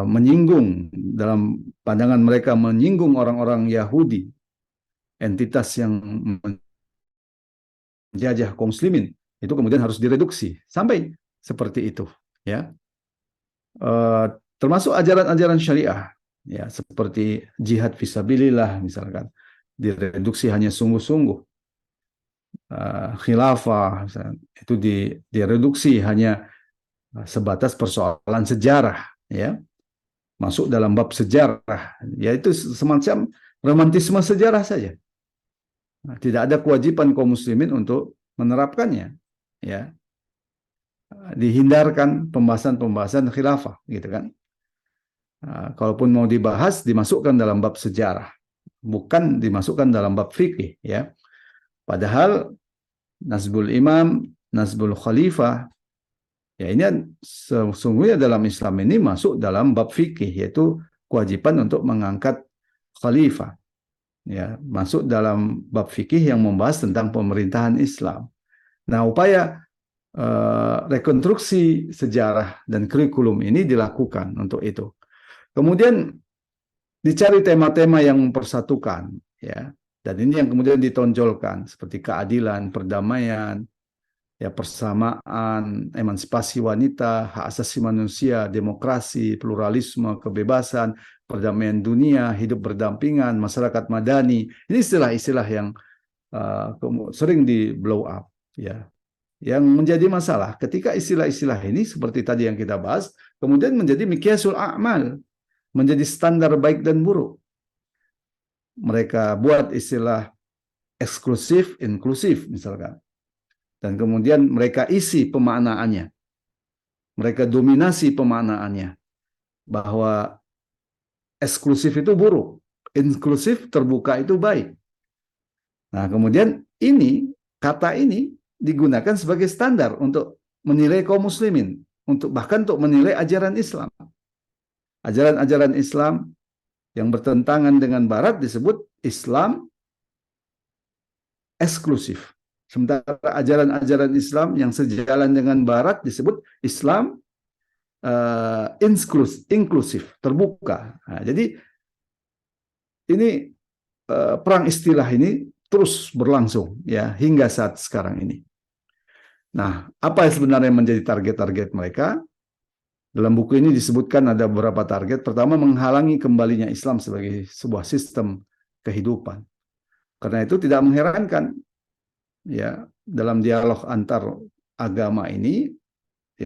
menyinggung, dalam pandangan mereka menyinggung orang-orang Yahudi, entitas yang menjajah kaum muslimin, itu kemudian harus direduksi sampai seperti itu, ya. Termasuk ajaran-ajaran syariah, ya, seperti jihad fisabilillah misalkan, direduksi hanya sungguh-sungguh. Khilafah misalkan, itu direduksi hanya sebatas persoalan sejarah, ya, masuk dalam bab sejarah, yaitu semacam romantisme sejarah saja. Nah, tidak ada kewajiban kaum muslimin untuk menerapkannya, ya. Dihindarkan pembahasan-pembahasan khilafah, gitu kan. Kalaupun mau dibahas, dimasukkan dalam bab sejarah, bukan dimasukkan dalam bab fikih, ya. Padahal Nazbul Imam, Nazbul Khalifah, ya, ini sesungguhnya dalam Islam ini masuk dalam bab fikih, yaitu kewajiban untuk mengangkat khalifah, ya, masuk dalam bab fikih yang membahas tentang pemerintahan Islam. Nah, upaya rekonstruksi sejarah dan kurikulum ini dilakukan untuk itu. Kemudian dicari tema-tema yang mempersatukan, ya, dan ini yang kemudian ditonjolkan seperti keadilan, perdamaian, ya, persamaan, emansipasi wanita, hak asasi manusia, demokrasi, pluralisme, kebebasan, perdamaian dunia, hidup berdampingan, masyarakat madani. Ini istilah-istilah yang sering di blow up, ya. Yang menjadi masalah ketika istilah-istilah ini seperti tadi yang kita bahas, kemudian menjadi miqyasul a'mal, menjadi standar baik dan buruk. Mereka buat istilah eksklusif, inklusif misalkan. Dan kemudian mereka isi pemaknaannya. Mereka dominasi pemaknaannya. Bahwa eksklusif itu buruk, inklusif terbuka itu baik. Nah, kemudian kata ini digunakan sebagai standar untuk menilai kaum muslimin, bahkan untuk menilai ajaran Islam. Ajaran-ajaran Islam yang bertentangan dengan Barat disebut Islam eksklusif. Sementara ajaran-ajaran Islam yang sejalan dengan Barat disebut Islam inklusif, terbuka. Nah, jadi ini perang istilah ini terus berlangsung ya hingga saat sekarang ini. Nah, apa yang sebenarnya menjadi target-target mereka? Dalam buku ini disebutkan ada beberapa target. Pertama, menghalangi kembalinya Islam sebagai sebuah sistem kehidupan. Karena itu tidak mengherankan ya dalam dialog antar agama ini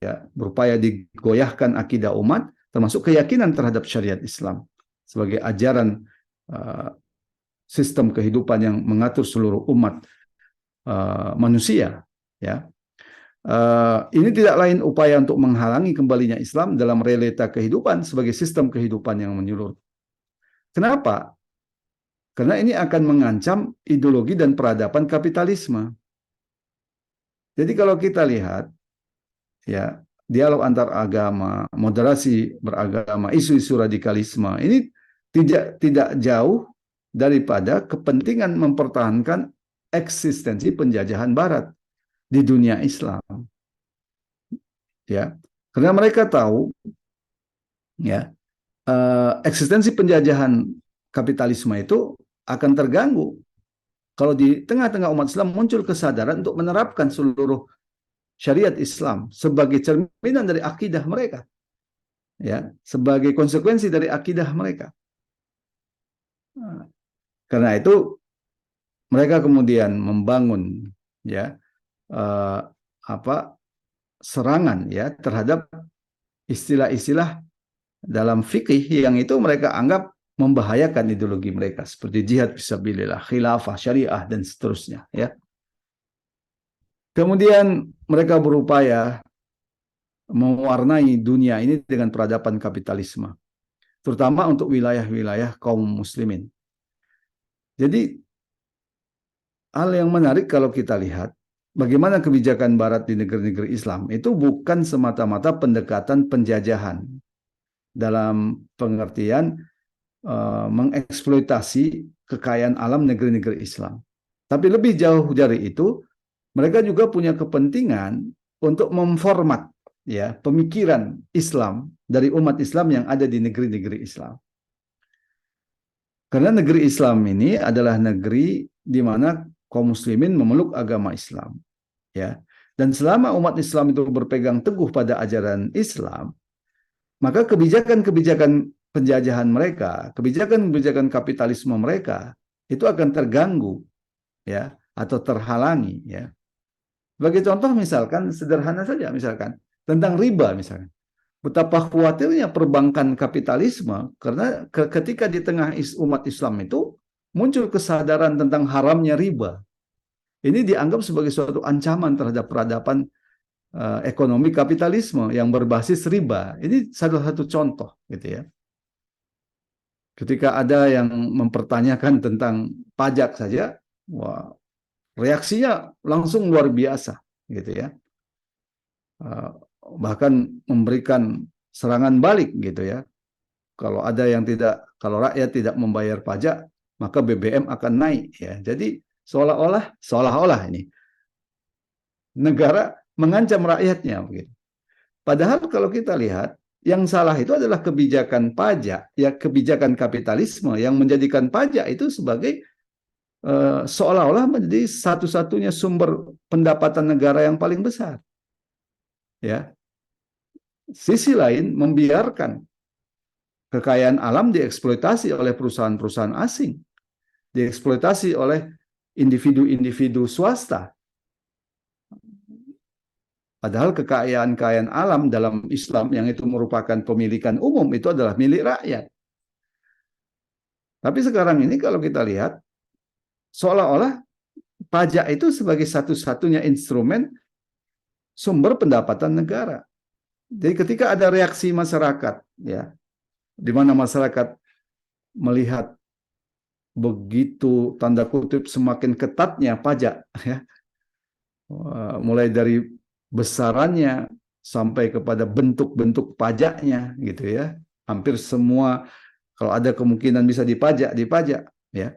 ya berupaya digoyahkan akidah umat termasuk keyakinan terhadap syariat Islam sebagai ajaran sistem kehidupan yang mengatur seluruh umat manusia ya. Ini tidak lain upaya untuk menghalangi kembalinya Islam dalam realita kehidupan sebagai sistem kehidupan yang menyeluruh. Kenapa? Karena ini akan mengancam ideologi dan peradaban kapitalisme. Jadi kalau kita lihat ya dialog antar agama, moderasi beragama, isu-isu radikalisme ini tidak jauh daripada kepentingan mempertahankan eksistensi penjajahan Barat di dunia Islam. Ya, karena mereka tahu ya eksistensi penjajahan kapitalisme itu akan terganggu kalau di tengah-tengah umat Islam muncul kesadaran untuk menerapkan seluruh syariat Islam sebagai cerminan dari akidah mereka, ya, sebagai konsekuensi dari akidah mereka. Karena itu mereka kemudian membangun ya serangan ya terhadap istilah-istilah dalam fikih yang itu mereka anggap membahayakan ideologi mereka seperti jihad fisabilillah, khilafah, syariah dan seterusnya ya. Kemudian mereka berupaya mewarnai dunia ini dengan peradaban kapitalisme, terutama untuk wilayah-wilayah kaum muslimin. Jadi hal yang menarik kalau kita lihat bagaimana kebijakan Barat di negeri-negeri Islam itu bukan semata-mata pendekatan penjajahan dalam pengertian mengeksploitasi kekayaan alam negeri-negeri Islam. Tapi lebih jauh dari itu, mereka juga punya kepentingan untuk memformat ya pemikiran Islam dari umat Islam yang ada di negeri-negeri Islam. Karena negeri Islam ini adalah negeri di mana kaum muslimin memeluk agama Islam, ya. Dan selama umat Islam itu berpegang teguh pada ajaran Islam, maka kebijakan-kebijakan penjajahan mereka, kebijakan-kebijakan kapitalisme mereka itu akan terganggu, ya, atau terhalangi, ya. Sebagai contoh misalkan sederhana saja, misalkan tentang riba, misalkan. Betapa khawatirnya perbankan kapitalisme karena ketika di tengah umat Islam itu muncul kesadaran tentang haramnya riba. Ini dianggap sebagai suatu ancaman terhadap peradaban ekonomi kapitalisme yang berbasis riba. Ini salah satu contoh, gitu ya. Ketika ada yang mempertanyakan tentang pajak saja, wah, reaksinya langsung luar biasa, gitu ya. Bahkan memberikan serangan balik gitu ya. Kalau ada yang kalau rakyat tidak membayar pajak, maka BBM akan naik ya. Jadi seolah-olah ini negara mengancam rakyatnya begitu. Padahal kalau kita lihat yang salah itu adalah kebijakan pajak, ya kebijakan kapitalisme yang menjadikan pajak itu sebagai seolah-olah menjadi satu-satunya sumber pendapatan negara yang paling besar. Ya. Sisi lain membiarkan kekayaan alam dieksploitasi oleh perusahaan-perusahaan asing, dieksploitasi oleh individu-individu swasta. Padahal kekayaan-kekayaan alam dalam Islam yang itu merupakan pemilikan umum itu adalah milik rakyat. Tapi sekarang ini kalau kita lihat, seolah-olah pajak itu sebagai satu-satunya instrumen sumber pendapatan negara. Jadi ketika ada reaksi masyarakat, ya, di mana masyarakat melihat begitu tanda kutip semakin ketatnya pajak, ya, mulai dari besarannya sampai kepada bentuk-bentuk pajaknya, gitu ya, hampir semua kalau ada kemungkinan bisa dipajak, ya.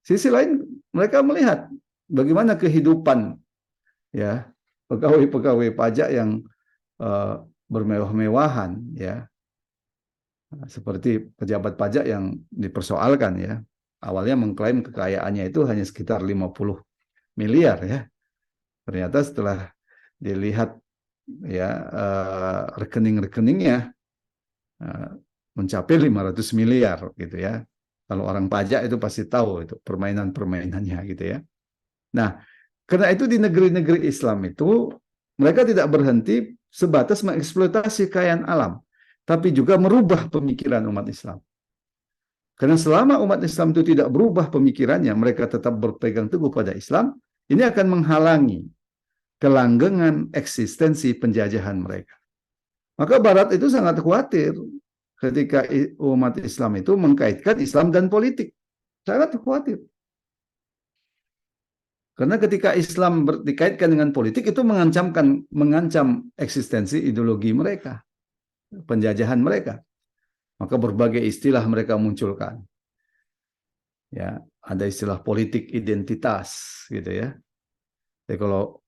Sisi lain mereka melihat bagaimana kehidupan, ya, pegawai-pegawai pajak yang bermewah-mewahan ya seperti pejabat pajak yang dipersoalkan ya awalnya mengklaim kekayaannya itu hanya sekitar 50 miliar ya. Ternyata setelah dilihat ya rekening-rekeningnya mencapai 500 miliar gitu ya. Kalau orang pajak itu pasti tahu itu permainan-permainannya gitu ya. Nah, karena itu di negeri-negeri Islam itu mereka tidak berhenti sebatas mengeksploitasi kekayaan alam, tapi juga merubah pemikiran umat Islam. Karena selama umat Islam itu tidak berubah pemikirannya, mereka tetap berpegang teguh pada Islam, ini akan menghalangi kelanggengan eksistensi penjajahan mereka. Maka Barat itu sangat khawatir ketika umat Islam itu mengkaitkan Islam dan politik. Sangat khawatir. Karena ketika Islam dikaitkan dengan politik itu mengancam eksistensi ideologi mereka, penjajahan mereka. Maka berbagai istilah mereka munculkan. Ya, ada istilah politik identitas gitu ya. Jadi kalau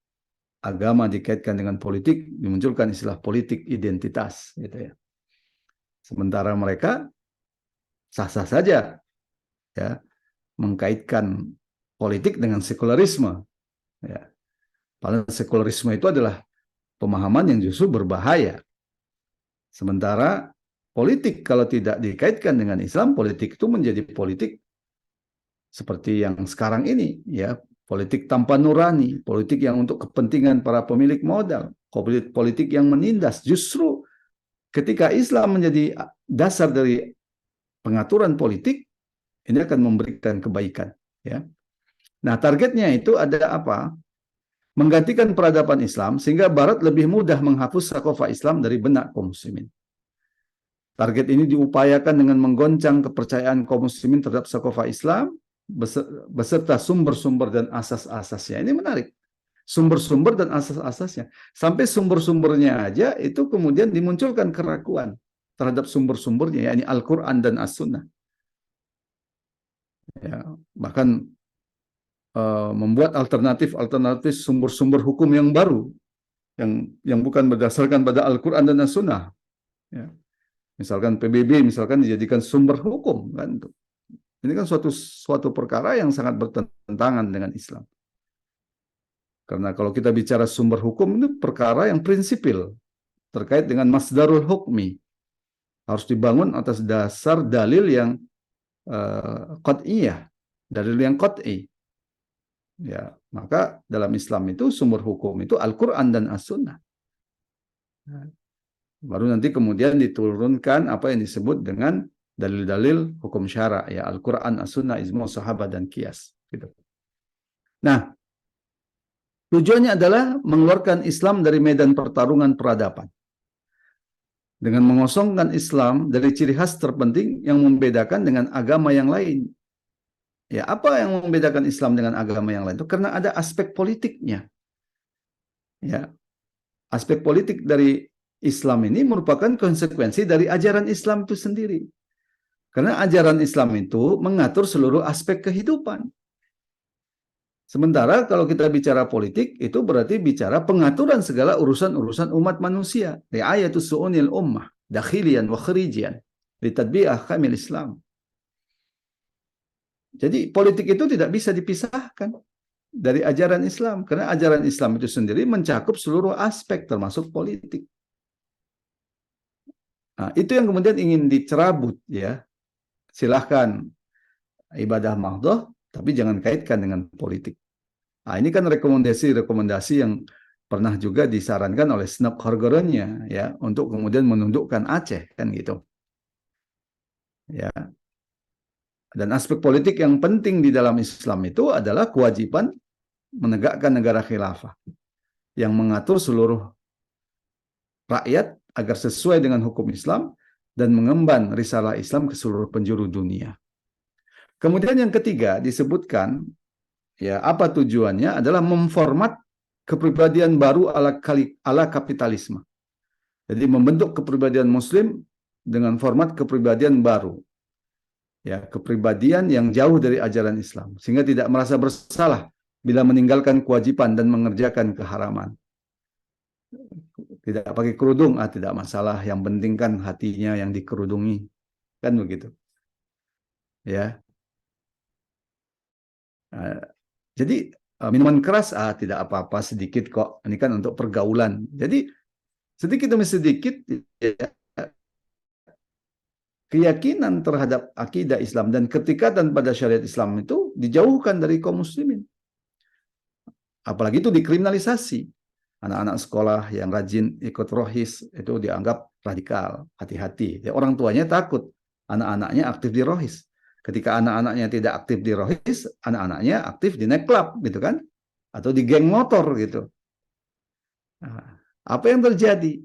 agama dikaitkan dengan politik, dimunculkan istilah politik identitas gitu ya. Sementara mereka sah-sah saja ya mengkaitkan politik dengan sekularisme. Ya. Padahal sekularisme itu adalah pemahaman yang justru berbahaya. Sementara politik kalau tidak dikaitkan dengan Islam, politik itu menjadi politik seperti yang sekarang ini, ya, politik tanpa nurani, politik yang untuk kepentingan para pemilik modal, politik yang menindas. Justru ketika Islam menjadi dasar dari pengaturan politik, ini akan memberikan kebaikan. Ya. Nah, targetnya itu ada apa? Menggantikan peradaban Islam sehingga Barat lebih mudah menghapus sakofah Islam dari benak kaum muslimin. Target ini diupayakan dengan menggoncang kepercayaan kaum muslimin terhadap sakofah Islam beserta sumber-sumber dan asas-asasnya. Ini menarik. Sumber-sumber dan asas-asasnya. Sampai sumber-sumbernya aja itu kemudian dimunculkan keraguan terhadap sumber-sumbernya, yakni Al-Quran dan As-Sunnah. Ya, bahkan membuat alternatif sumber-sumber hukum yang baru yang bukan berdasarkan pada Al-Quran dan As-Sunnah. Ya. Misalkan PBB misalkan dijadikan sumber hukum kan. Ini kan suatu perkara yang sangat bertentangan dengan Islam. Karena kalau kita bicara sumber hukum itu perkara yang prinsipil terkait dengan masdarul hukmi. Harus dibangun atas dasar dalil yang qat'iyah, dalil yang qat'i. Ya, maka dalam Islam itu sumber hukum itu Al-Quran dan As-Sunnah. Baru nanti kemudian diturunkan apa yang disebut dengan dalil-dalil hukum syara, ya Al-Quran, As-Sunnah, Ijma' Sahabat dan Qiyas. Gitu. Nah, tujuannya adalah mengeluarkan Islam dari medan pertarungan peradaban. Dengan mengosongkan Islam dari ciri khas terpenting yang membedakan dengan agama yang lain. Ya, apa yang membedakan Islam dengan agama yang lain itu karena ada aspek politiknya. Ya. Aspek politik dari Islam ini merupakan konsekuensi dari ajaran Islam itu sendiri. Karena ajaran Islam itu mengatur seluruh aspek kehidupan. Sementara kalau kita bicara politik, itu berarti bicara pengaturan segala urusan-urusan umat manusia. Ri'ayatus su'unil ummah, dakhilian wa kharijian, litadbi' ahkamil Islam. Jadi politik itu tidak bisa dipisahkan dari ajaran Islam. Karena ajaran Islam itu sendiri mencakup seluruh aspek termasuk politik. Nah, itu yang kemudian ingin dicerabut ya. Silahkan ibadah mahdoh, tapi jangan kaitkan dengan politik. Nah, ini kan rekomendasi yang pernah juga disarankan oleh Snap Horgoronnya ya untuk kemudian menundukkan Aceh kan gitu. Ya. Dan aspek politik yang penting di dalam Islam itu adalah kewajiban menegakkan negara khilafah yang mengatur seluruh rakyat agar sesuai dengan hukum Islam dan mengemban risalah Islam ke seluruh penjuru dunia. Kemudian yang ketiga disebutkan ya apa tujuannya adalah memformat kepribadian baru ala kapitalisme. Jadi membentuk kepribadian muslim dengan format kepribadian baru. Ya, kepribadian yang jauh dari ajaran Islam sehingga tidak merasa bersalah bila meninggalkan kewajiban dan mengerjakan keharaman. Tidak pakai kerudung, tidak masalah, yang penting kan hatinya yang dikerudungi. Kan begitu. Ya. Uh, jadi minuman keras tidak apa-apa sedikit kok. Ini kan untuk pergaulan. Jadi sedikit demi sedikit ya, keyakinan terhadap akidah Islam dan ketikatan pada syariat Islam itu dijauhkan dari kaum muslimin. Apalagi itu dikriminalisasi. Anak-anak sekolah yang rajin ikut rohis itu dianggap radikal. Hati-hati. Ya, orang tuanya takut anak-anaknya aktif di rohis. Ketika anak-anaknya tidak aktif di rohis, anak-anaknya aktif di nightclub gitu kan, atau di geng motor gitu. Nah, apa yang terjadi?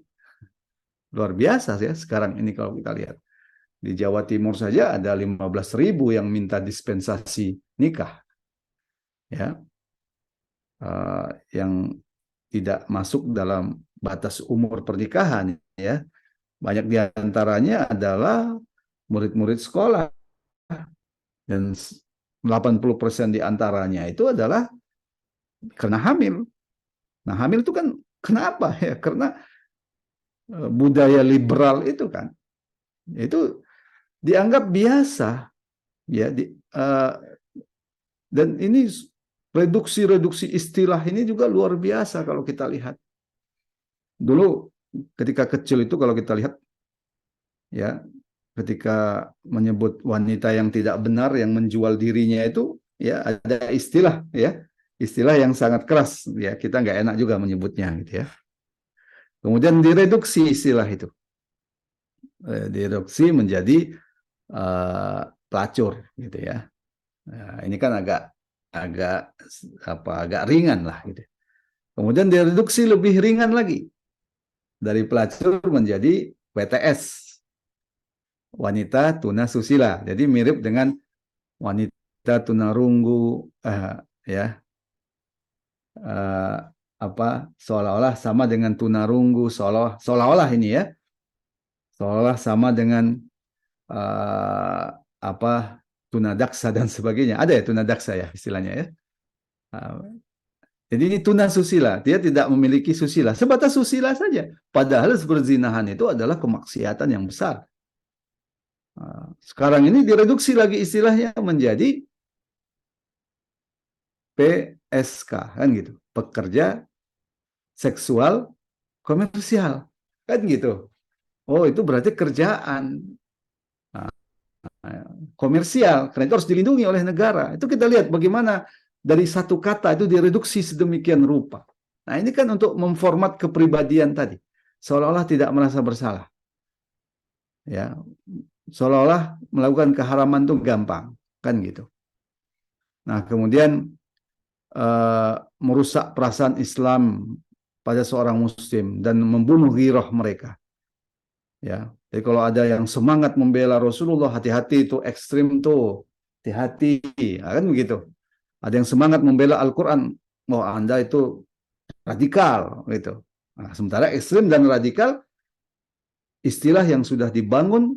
Luar biasa ya sekarang ini kalau kita lihat. Di Jawa Timur saja ada 15.000 yang minta dispensasi nikah, ya, yang tidak masuk dalam batas umur pernikahan, ya. Banyak diantaranya adalah murid-murid sekolah dan 80% diantaranya itu adalah karena hamil. Nah, hamil itu kan kenapa ya? Karena budaya liberal itu kan, itu dianggap biasa, ya. Dan ini reduksi-reduksi istilah ini juga luar biasa kalau kita lihat. Dulu ketika kecil itu kalau kita lihat, ya, ketika menyebut wanita yang tidak benar, yang menjual dirinya itu, ya, ada istilah, ya, istilah yang sangat keras, ya, kita nggak enak juga menyebutnya gitu ya. Kemudian direduksi istilah itu, direduksi menjadi pelacur gitu ya. Nah, ini kan agak agak ringan lah gitu. Kemudian direduksi lebih ringan lagi, dari pelacur menjadi WTS, wanita tuna susila. Jadi mirip dengan wanita tunarunggu, ya, seolah-olah sama dengan tunarunggu, seolah-olah ini ya, seolah-olah sama dengan uh, apa tunadaksa dan sebagainya. Ada ya tunadaksa ya istilahnya ya. Uh, Jadi ini tuna susila, dia tidak memiliki susila, sebatas susila saja. Padahal perzinahan itu adalah kemaksiatan yang besar. Sekarang ini direduksi lagi istilahnya menjadi PSK, kan gitu, pekerja seksual komersial, kan gitu. Oh, itu berarti kerjaan komersial, karena itu harus dilindungi oleh negara. Itu kita lihat bagaimana dari satu kata itu direduksi sedemikian rupa. Nah, ini kan untuk memformat kepribadian tadi, seolah-olah tidak merasa bersalah, ya, seolah-olah melakukan keharaman itu gampang, kan gitu. Nah, kemudian merusak perasaan Islam pada seorang Muslim dan membunuh giroh mereka, ya. Jadi kalau ada yang semangat membela Rasulullah, hati-hati, itu ekstrim tuh, hati-hati, ya, kan begitu. Ada yang semangat membela Al-Quran, oh Anda itu radikal, gitu. Nah, sementara ekstrim dan radikal istilah yang sudah dibangun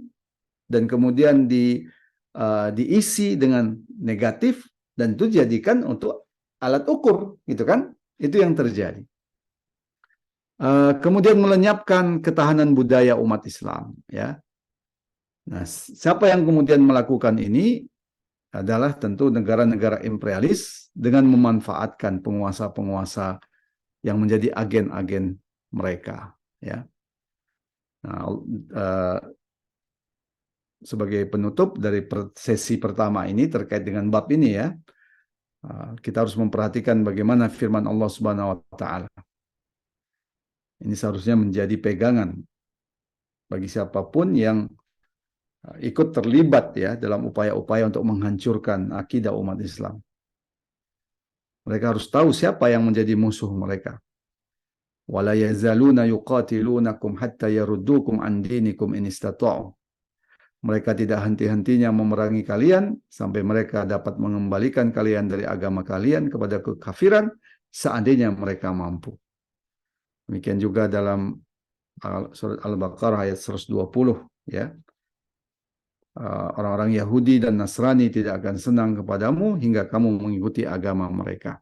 dan kemudian diisi dengan negatif dan itu dijadikan untuk alat ukur, gitu kan? Itu yang terjadi. Kemudian melenyapkan ketahanan budaya umat Islam, ya. Nah, siapa yang kemudian melakukan ini adalah tentu negara-negara imperialis dengan memanfaatkan penguasa-penguasa yang menjadi agen-agen mereka, ya. Nah, sebagai penutup dari sesi pertama ini terkait dengan bab ini, ya, kita harus memperhatikan bagaimana firman Allah Subhanahu wa taala. Ini seharusnya menjadi pegangan bagi siapapun yang ikut terlibat, ya, dalam upaya-upaya untuk menghancurkan akidah umat Islam. Mereka harus tahu siapa yang menjadi musuh mereka. Wala yazaluna yuqatilunakum hatta yaruddukum an dinikum in istata'u. Mereka tidak henti-hentinya memerangi kalian sampai mereka dapat mengembalikan kalian dari agama kalian kepada kekafiran seandainya mereka mampu. Demikian juga dalam surat Al-Baqarah ayat 120, ya. Orang-orang Yahudi dan Nasrani tidak akan senang kepadamu hingga kamu mengikuti agama mereka.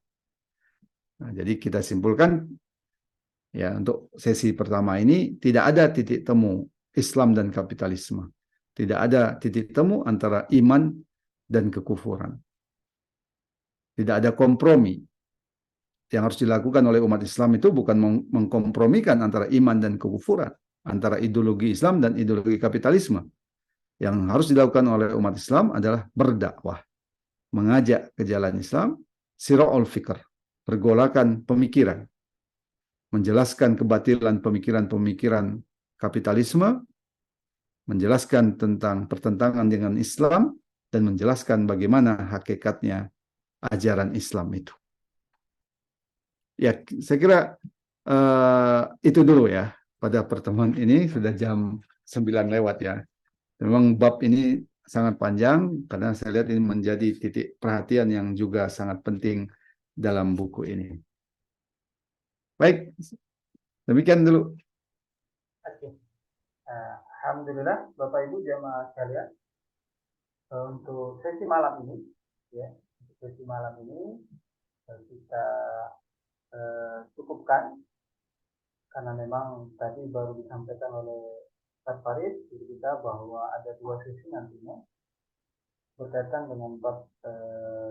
Nah, jadi kita simpulkan, ya, untuk sesi pertama ini tidak ada titik temu Islam dan kapitalisme. Tidak ada titik temu antara iman dan kekufuran. Tidak ada kompromi. Yang harus dilakukan oleh umat Islam itu bukan mengkompromikan antara iman dan kekufuran, antara ideologi Islam dan ideologi kapitalisme. Yang harus dilakukan oleh umat Islam adalah berdakwah, mengajak ke jalan Islam, sira'ul fikr, pergolakan pemikiran, menjelaskan kebatilan pemikiran-pemikiran kapitalisme, menjelaskan tentang pertentangan dengan Islam, dan menjelaskan bagaimana hakikatnya ajaran Islam itu. Ya, saya kira itu dulu ya. Pada pertemuan ini sudah jam 9 lewat ya. Memang bab ini sangat panjang karena saya lihat ini menjadi titik perhatian yang juga sangat penting dalam buku ini. Baik, demikian dulu. Oke. Alhamdulillah Bapak Ibu jamaah sekalian, untuk sesi malam ini ya, sesi malam ini kita cukupkan karena memang tadi baru disampaikan oleh Ustaz Farid kita bahwa ada 2 sesi nantinya berkaitan dengan bab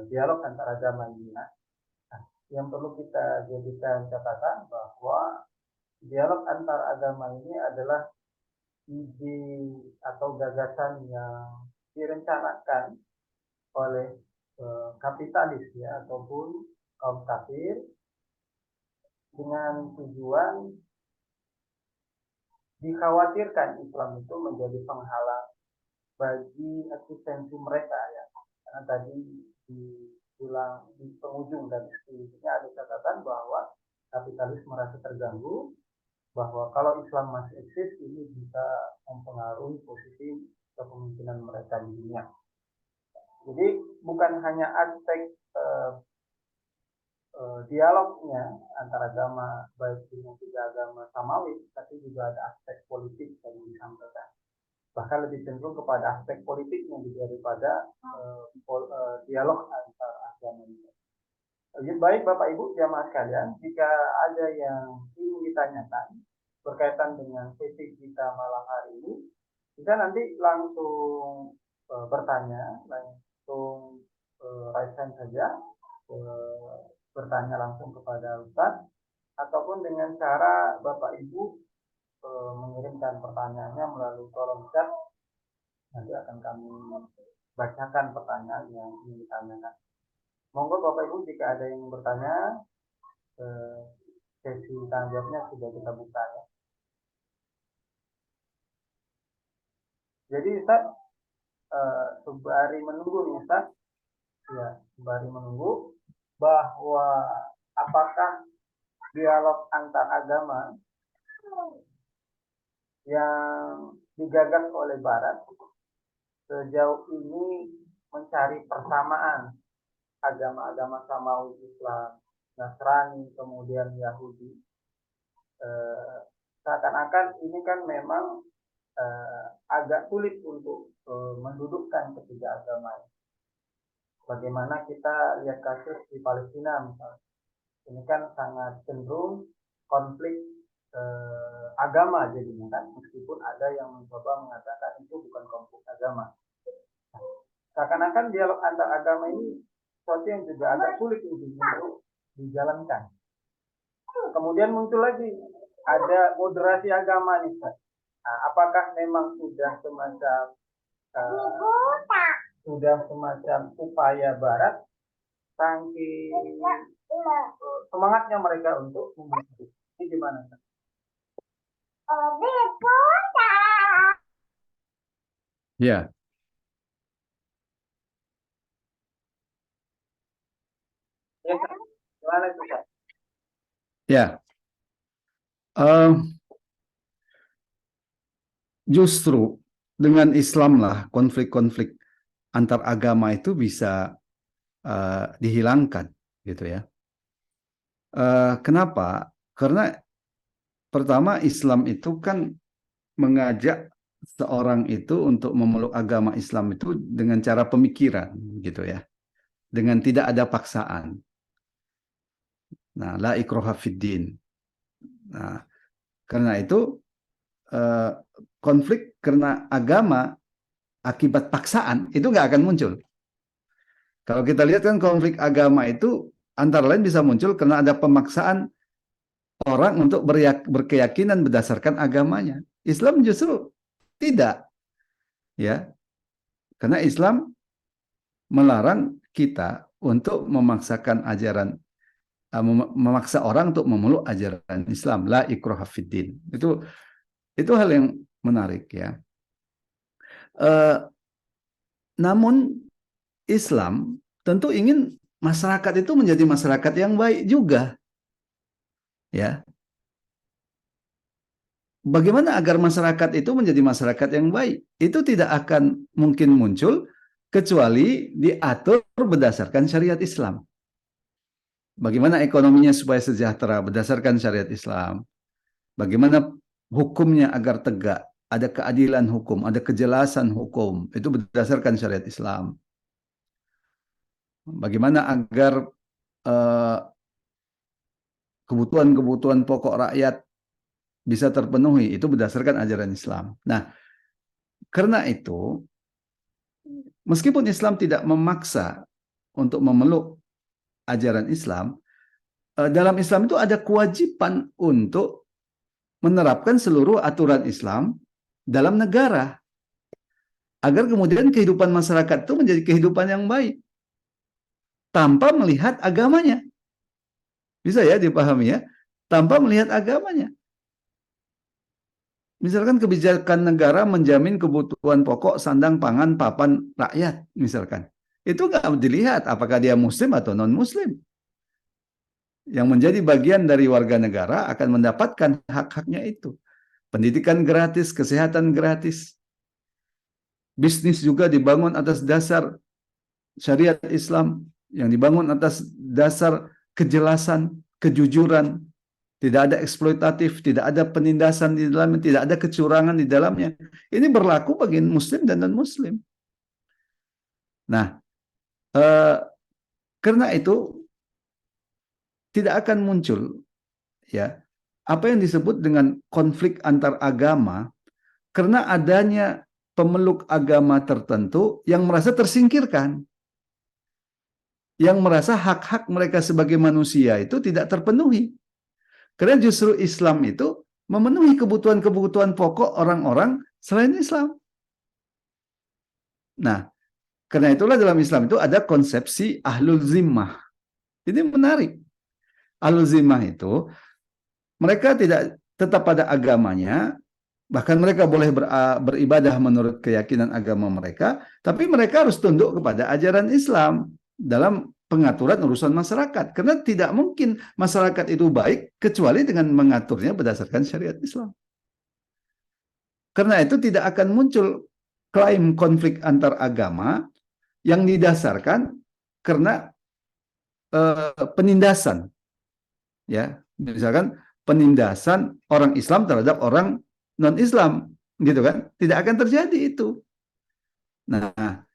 dialog antara agama ini. Nah, yang perlu kita jadikan catatan bahwa dialog antar agama ini adalah ide atau gagasan yang direncanakan oleh kapitalis ya ataupun kaum kafir dengan tujuan dikhawatirkan Islam itu menjadi penghalang bagi eksistensi mereka ya. Karena tadi diulang di penghujung dan selanjutnya ada catatan bahwa kapitalis merasa terganggu, bahwa kalau Islam masih eksis ini bisa mempengaruhi posisi kepemimpinan mereka di dunia. Jadi bukan hanya aspek dialognya antara agama baik dengan 3 agama samawi, tapi juga ada aspek politik yang disampaikan. Bahkan lebih cenderung kepada aspek politiknya daripada dialog antar agama ini. Baik Bapak Ibu jamaah sekalian, jika ada yang ingin ditanyakan berkaitan dengan sesi kita malam hari ini, kita nanti langsung bertanya, langsung raise hand saja, bertanya langsung kepada Ustaz, ataupun dengan cara Bapak Ibu mengirimkan pertanyaannya melalui kolom chat. Nanti akan kami bacakan pertanyaan yang ingin ditanyakan. Monggo Bapak Ibu jika ada yang bertanya, sesi tanya jawabnya sudah kita buka ya. Jadi Ustaz, sembari menunggu nih Ustaz, ya sembari menunggu bahwa apakah dialog antar agama yang digagas oleh Barat sejauh ini mencari persamaan agama-agama samawi Islam, Nasrani, kemudian Yahudi. Seakan-akan ini kan memang agak sulit untuk mendudukkan ketiga agama. Bagaimana kita lihat kasus di Palestina misalnya, ini kan sangat cenderung konflik agama jadinya kan, meskipun ada yang mencoba mengatakan itu bukan konflik agama. Seakan-akan dialog antar agama ini sesuatu yang juga agak sulit untuk dijalankan. Kemudian muncul lagi ada moderasi agama nih, Pak. Nah, apakah memang sudah semacam upaya Barat saking semangatnya mereka untuk membantu? Ini gimana, Pak? Ya. Gimana itu, Pak? Ya. Justru dengan Islam lah konflik-konflik antar agama itu bisa dihilangkan, gitu ya. Kenapa? Karena pertama Islam itu kan mengajak seorang itu untuk memeluk agama Islam itu dengan cara pemikiran, gitu ya, dengan tidak ada paksaan. Nah, la ikraha fid din. Nah, karena itu konflik karena agama akibat paksaan itu nggak akan muncul. Kalau kita lihat kan konflik agama itu antara lain bisa muncul karena ada pemaksaan orang untuk berkeyakinan berdasarkan agamanya. Islam justru tidak, ya, karena Islam melarang kita untuk memaksakan ajaran, memaksa orang untuk memeluk ajaran Islam. La ikraha fiddin. Itu hal yang menarik, ya. Eh, namun Islam tentu ingin masyarakat itu menjadi masyarakat yang baik juga, ya. Bagaimana agar masyarakat itu menjadi masyarakat yang baik? Itu tidak akan mungkin muncul kecuali diatur berdasarkan syariat Islam. Bagaimana ekonominya supaya sejahtera berdasarkan syariat Islam? Bagaimana hukumnya agar tegak, ada keadilan hukum, ada kejelasan hukum, itu berdasarkan syariat Islam. Bagaimana agar kebutuhan-kebutuhan pokok rakyat bisa terpenuhi, itu berdasarkan ajaran Islam. Nah, karena itu, meskipun Islam tidak memaksa untuk memeluk ajaran Islam, dalam Islam itu ada kewajiban untuk menerapkan seluruh aturan Islam dalam negara, agar kemudian kehidupan masyarakat itu menjadi kehidupan yang baik, tanpa melihat agamanya. Bisa ya dipahami, ya? Tanpa melihat agamanya. Misalkan kebijakan negara menjamin kebutuhan pokok, sandang, pangan, papan rakyat, misalkan. Itu nggak dilihat apakah dia muslim atau non-muslim. Yang menjadi bagian dari warga negara akan mendapatkan hak-haknya itu. Pendidikan gratis, kesehatan gratis. Bisnis juga dibangun atas dasar syariat Islam, yang dibangun atas dasar kejelasan, kejujuran, tidak ada eksploitatif, tidak ada penindasan di dalamnya, tidak ada kecurangan di dalamnya. Ini berlaku bagi muslim dan non-muslim. Nah, karena itu tidak akan muncul, ya, apa yang disebut dengan konflik antar agama karena adanya pemeluk agama tertentu yang merasa tersingkirkan, yang merasa hak-hak mereka sebagai manusia itu tidak terpenuhi. Karena justru Islam itu memenuhi kebutuhan-kebutuhan pokok orang-orang selain Islam. Nah, karena itulah dalam Islam itu ada konsepsi ahlul zimmah. Ini menarik. Ahlul zimmah itu mereka tidak tetap pada agamanya, bahkan mereka boleh beribadah menurut keyakinan agama mereka, tapi mereka harus tunduk kepada ajaran Islam dalam pengaturan urusan masyarakat. Karena tidak mungkin masyarakat itu baik kecuali dengan mengaturnya berdasarkan syariat Islam. Karena itu tidak akan muncul klaim konflik antar agama yang didasarkan karena penindasan, ya, misalkan penindasan orang Islam terhadap orang non-Islam, gitu kan? Tidak akan terjadi itu. Nah,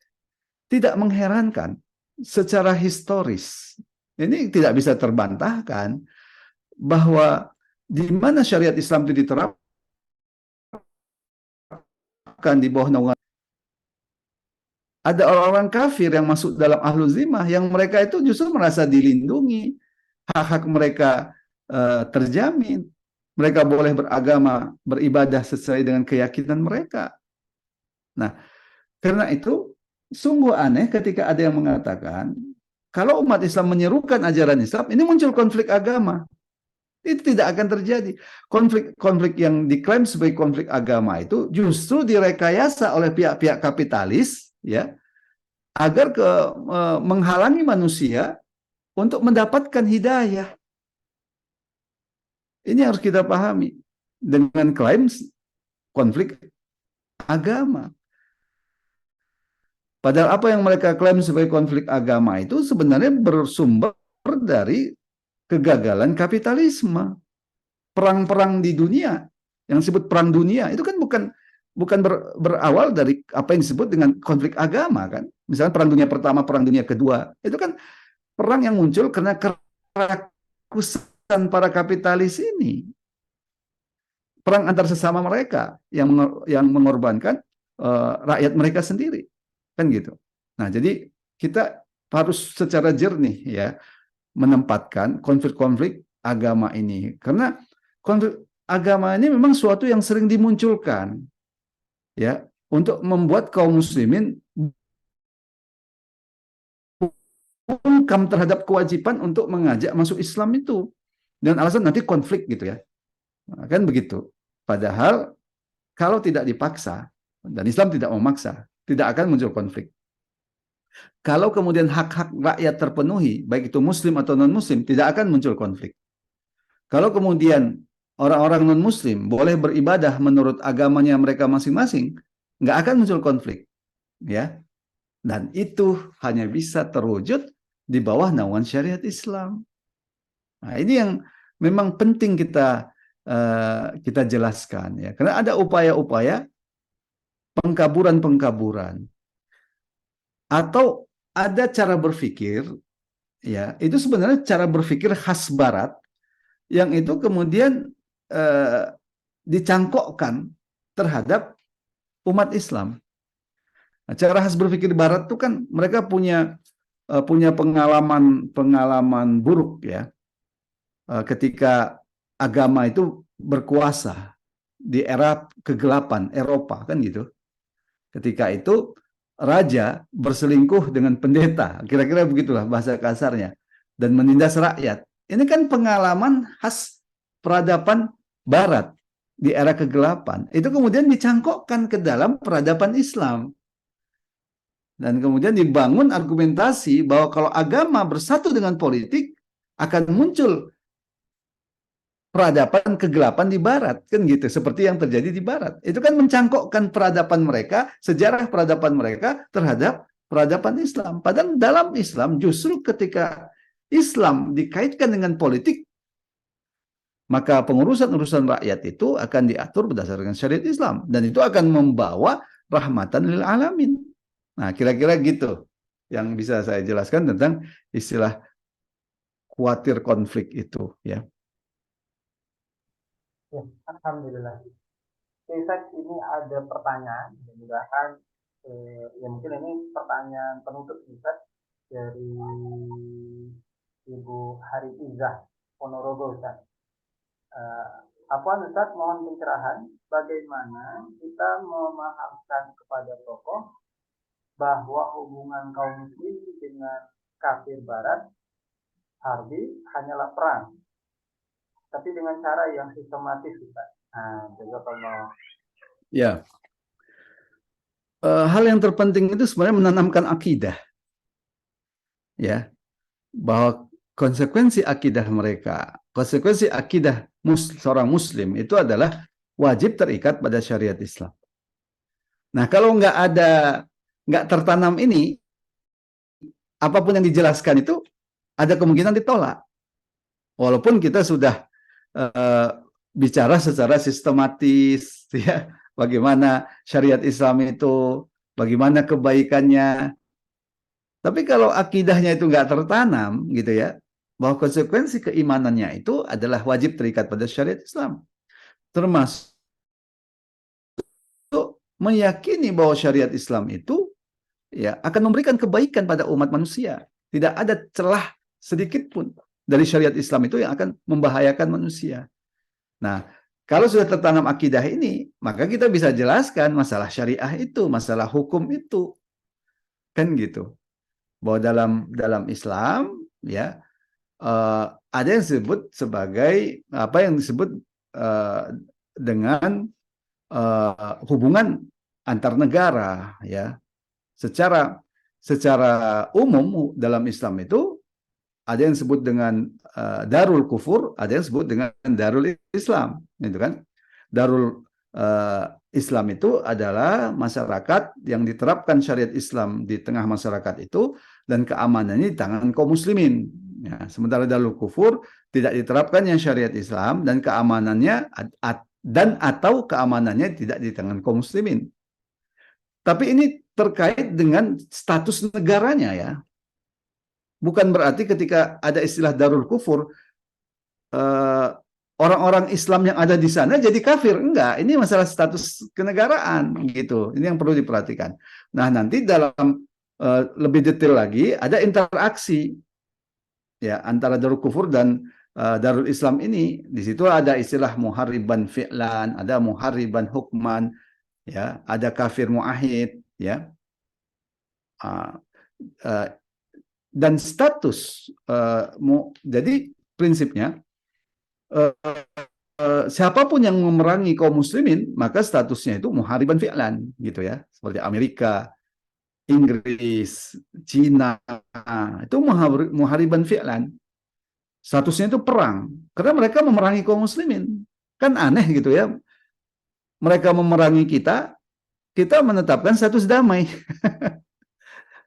tidak mengherankan secara historis, ini tidak bisa terbantahkan bahwa di mana syariat Islam itu diterapkan di bawah naungan, ada orang-orang kafir yang masuk dalam ahlu zimmah yang mereka itu justru merasa dilindungi, hak-hak mereka terjamin, mereka boleh beragama, beribadah sesuai dengan keyakinan mereka. Nah, karena itu sungguh aneh ketika ada yang mengatakan kalau umat Islam menyerukan ajaran Islam, ini muncul konflik agama. Itu tidak akan terjadi. Konflik-konflik yang diklaim sebagai konflik agama itu justru direkayasa oleh pihak-pihak kapitalis, ya, agar menghalangi manusia untuk mendapatkan hidayah. Ini harus kita pahami dengan klaim konflik agama. Padahal apa yang mereka klaim sebagai konflik agama itu sebenarnya bersumber dari kegagalan kapitalisme. Perang-perang di dunia, yang disebut perang dunia, itu kan bukan berawal dari apa yang disebut dengan konflik agama, kan? Misalnya perang dunia pertama, perang dunia kedua, itu kan perang yang muncul karena kerakusan para kapitalis ini. Perang antar sesama mereka yang mengorbankan rakyat mereka sendiri, kan gitu. Nah, jadi kita harus secara jernih ya menempatkan konflik-konflik agama ini, karena konflik agama ini memang suatu yang sering dimunculkan ya untuk membuat kaum muslimin bungkam terhadap kewajiban untuk mengajak masuk Islam itu dengan alasan nanti konflik gitu ya. Nah, kan begitu. Padahal kalau tidak dipaksa dan Islam tidak memaksa, tidak akan muncul konflik. Kalau kemudian hak-hak rakyat terpenuhi, baik itu muslim atau non-muslim, tidak akan muncul konflik. Kalau kemudian orang-orang non-muslim boleh beribadah menurut agamanya mereka masing-masing, nggak akan muncul konflik. Ya. Dan itu hanya bisa terwujud di bawah naungan syariat Islam. Nah, ini yang memang penting kita jelaskan ya, karena ada upaya-upaya pengkaburan-pengkaburan atau ada cara berpikir ya, itu sebenarnya cara berpikir khas Barat yang itu kemudian dicangkokkan terhadap umat Islam. Nah, cara khas berpikir Barat itu kan mereka punya pengalaman buruk ya, ketika agama itu berkuasa di era kegelapan Eropa kan gitu. Ketika itu raja berselingkuh dengan pendeta, kira-kira begitulah bahasa kasarnya, dan menindas rakyat. Ini kan pengalaman khas peradaban Barat di era kegelapan. Itu kemudian dicangkokkan ke dalam peradaban Islam. Dan kemudian dibangun argumentasi bahwa kalau agama bersatu dengan politik, akan muncul peradaban kegelapan di Barat. Kan gitu, seperti yang terjadi di Barat. Itu kan mencangkokkan peradaban mereka, sejarah peradaban mereka terhadap peradaban Islam. Padahal dalam Islam justru ketika Islam dikaitkan dengan politik, maka pengurusan-urusan rakyat itu akan diatur berdasarkan syariat Islam. Dan itu akan membawa rahmatan lil alamin. Nah, kira-kira gitu yang bisa saya jelaskan tentang istilah khawatir konflik itu ya. Ya, alhamdulillah. Saya ini ada pertanyaan, mudah-mudahan ya mungkin ini pertanyaan penutup Ustaz dari Ibu Hari Izzah Ponorogo Ustaz. Apa Ustaz mohon pencerahan bagaimana kita memahamkan kepada tokoh bahwa hubungan kaum muslim dengan kafir barat harbi hanyalah perang, tapi dengan cara yang sistematis Ustaz. Nah, jazakallah. Ya. Hal yang terpenting itu sebenarnya menanamkan akidah. Ya. Bahwa konsekuensi akidah mereka, konsekuensi akidah seorang muslim itu adalah wajib terikat pada syariat Islam. Nah, kalau nggak tertanam ini, apapun yang dijelaskan itu ada kemungkinan ditolak. Walaupun kita sudah bicara secara sistematis, ya, bagaimana syariat Islam itu, bagaimana kebaikannya. Tapi kalau akidahnya itu nggak tertanam, gitu ya, bahwa konsekuensi keimanannya itu adalah wajib terikat pada syariat Islam. Termasuk meyakini bahwa syariat Islam itu ya akan memberikan kebaikan pada umat manusia. Tidak ada celah sedikit pun dari syariat Islam itu yang akan membahayakan manusia. Nah, kalau sudah tertanam akidah ini, maka kita bisa jelaskan masalah syariah itu, masalah hukum itu. Kan gitu. Bahwa dalam Islam ya ada yang disebut sebagai apa yang disebut dengan hubungan antar negara ya. Secara umum dalam Islam itu ada yang disebut dengan darul kufur, ada yang disebut dengan darul Islam, gitu kan? Darul Islam itu adalah masyarakat yang diterapkan syariat Islam di tengah masyarakat itu dan keamanannya di tangan kaum muslimin. Ya, sementara darul kufur tidak diterapkannya syariat Islam dan keamanannya atau keamanannya tidak di tangan kaum muslimin. Tapi ini terkait dengan status negaranya ya. Bukan berarti ketika ada istilah darul kufur, orang-orang Islam yang ada di sana jadi kafir. Enggak, ini masalah status kenegaraan gitu. Ini yang perlu diperhatikan. Nah, nanti dalam lebih detail lagi, ada interaksi ya antara Darul Kufur dan Darul Islam ini. Di situ ada istilah muhariban fi'lan, ada muhariban hukman, ya, ada kafir muahid, ya. Uh, uh, dan status jadi prinsipnya uh, siapapun yang memerangi kaum muslimin maka statusnya itu muhariban fi'lan gitu ya, seperti Amerika, Inggris, Cina, itu muhariban fi'lan, statusnya itu perang karena mereka memerangi kaum muslimin. Kan aneh gitu ya, mereka memerangi kita, kita menetapkan status damai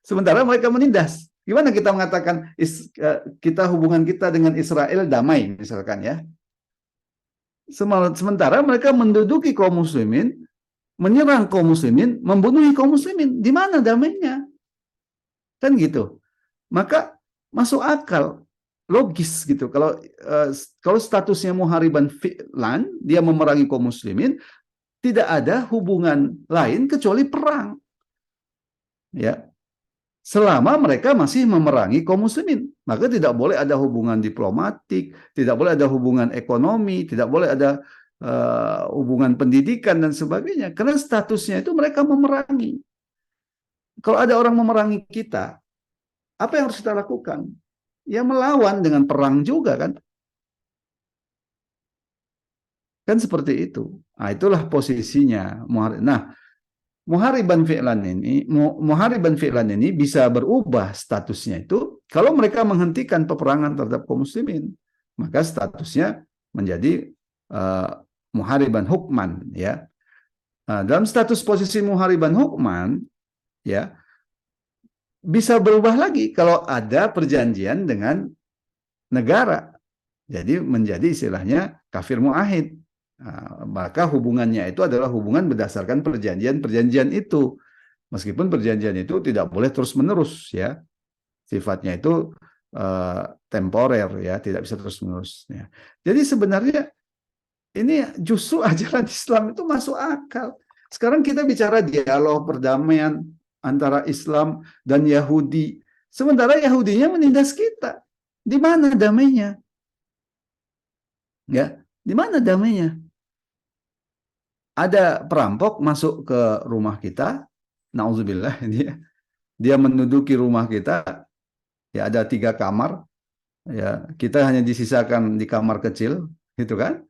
sementara mereka menindas. Gimana kita mengatakan kita hubungan kita dengan Israel damai misalkan ya, sementara mereka menduduki kaum muslimin, menyerang kaum muslimin, membunuh kaum muslimin. Di mana damainya? Kan gitu. Maka masuk akal, logis gitu. Kalau statusnya muhariban fi'lan, dia memerangi kaum muslimin, tidak ada hubungan lain kecuali perang. Ya. Selama mereka masih memerangi kaum muslimin, maka tidak boleh ada hubungan diplomatik, tidak boleh ada hubungan ekonomi, tidak boleh ada hubungan pendidikan dan sebagainya, karena statusnya itu mereka memerangi. Kalau ada orang memerangi kita, apa yang harus kita lakukan? Ya melawan dengan perang juga kan? Kan seperti itu. Nah, itulah posisinya. Nah, muhariban fi'lan ini bisa berubah statusnya itu kalau mereka menghentikan peperangan terhadap kaum muslimin, maka statusnya menjadi muhariban hukman ya. Nah, dalam status posisi muhariban hukman ya bisa berubah lagi kalau ada perjanjian dengan negara. Jadi menjadi istilahnya kafir muahid. Nah, maka hubungannya itu adalah hubungan berdasarkan perjanjian-perjanjian itu. Meskipun perjanjian itu tidak boleh terus-menerus ya. Sifatnya itu temporer ya, tidak bisa terus-menerus ya. Jadi sebenarnya ini justru ajaran Islam itu masuk akal. Sekarang kita bicara dialog perdamaian antara Islam dan Yahudi. Sementara Yahudinya menindas kita. Di mana damainya? Ya, di mana damainya? Ada perampok masuk ke rumah kita, nauzubillah, dia menduduki rumah kita, ya ada 3 kamar, ya kita hanya disisakan di kamar kecil, gitu kan?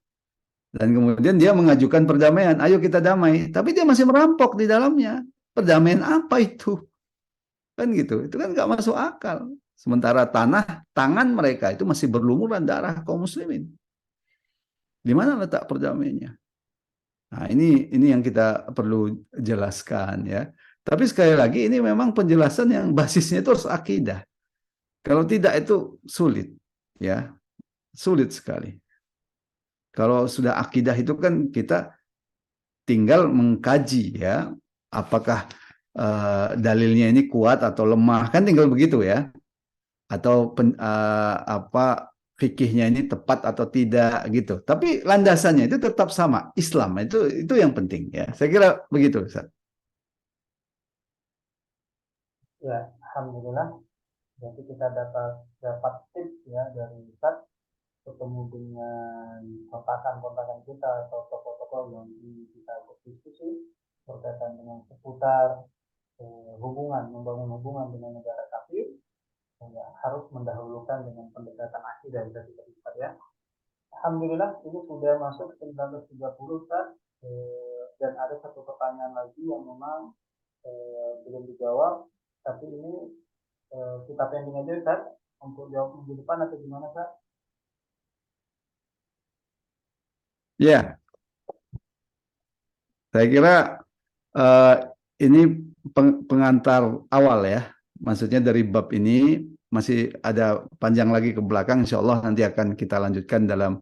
Dan kemudian dia mengajukan perdamaian, ayo kita damai, tapi dia masih merampok di dalamnya. Perdamaian apa itu? Kan gitu, itu kan nggak masuk akal. Sementara tangan mereka itu masih berlumuran darah kaum muslimin. Di mana letak perdamaiannya? Nah, ini yang kita perlu jelaskan ya. Tapi sekali lagi ini memang penjelasan yang basisnya itu harus akidah. Kalau tidak itu sulit ya. Sulit sekali. Kalau sudah akidah itu kan kita tinggal mengkaji ya, apakah dalilnya ini kuat atau lemah, kan tinggal begitu ya. Atau apa fikihnya ini tepat atau tidak gitu. Tapi landasannya itu tetap sama, Islam. Itu yang penting ya. Saya kira begitu, Ustaz. Ya, alhamdulillah. Jadi kita dapat tips ya dari Ustaz, bertemu dengan kontakan-kontakan kita atau tokoh-tokoh yang kita berdiskusi berkaitan dengan seputar membangun hubungan dengan negara kafir, ya, harus mendahulukan dengan pendekatan akidah dari kita ya. Alhamdulillah ini sudah masuk 19.30 Ustaz, dan ada satu pertanyaan lagi yang memang belum dijawab, tapi ini kita pending aja Ustaz untuk jawab minggu depan atau gimana Ustaz? Ya, saya kira ini pengantar awal ya. Maksudnya dari bab ini masih ada panjang lagi ke belakang. Insya Allah nanti akan kita lanjutkan dalam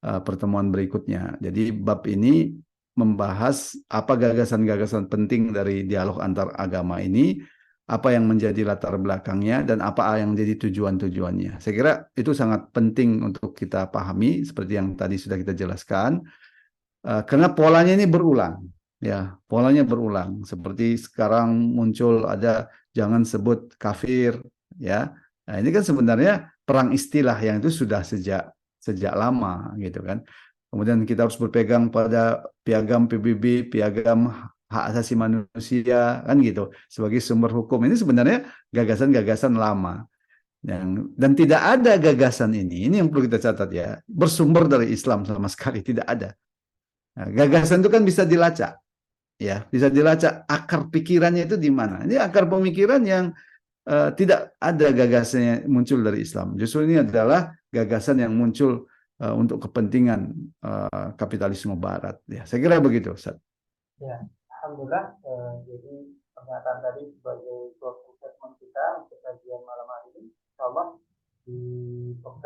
pertemuan berikutnya. Jadi bab ini membahas apa gagasan-gagasan penting dari dialog antar agama ini, apa yang menjadi latar belakangnya, dan apa yang menjadi tujuan-tujuannya. Saya kira itu sangat penting untuk kita pahami, seperti yang tadi sudah kita jelaskan, karena polanya ini berulang. Ya, polanya berulang. Seperti sekarang muncul ada jangan sebut kafir, ya. Nah, ini kan sebenarnya perang istilah yang itu sudah sejak lama gitu kan. Kemudian kita harus berpegang pada piagam PBB, piagam hak asasi manusia kan gitu sebagai sumber hukum. Ini sebenarnya gagasan-gagasan lama. Dan tidak ada gagasan ini yang perlu kita catat ya, bersumber dari Islam sama sekali, tidak ada. Nah, gagasan itu kan bisa dilacak, ya, bisa dilacak akar pikirannya itu di mana. Ini akar pemikiran yang tidak ada gagasannya muncul dari Islam. Justru ini adalah gagasan yang muncul untuk kepentingan kapitalisme Barat. Ya, saya kira begitu, Ustaz. Ya, alhamdulillah. Jadi pernyataan tadi sebagai closing statement kita untuk kajian malam hari ini, insya Allah di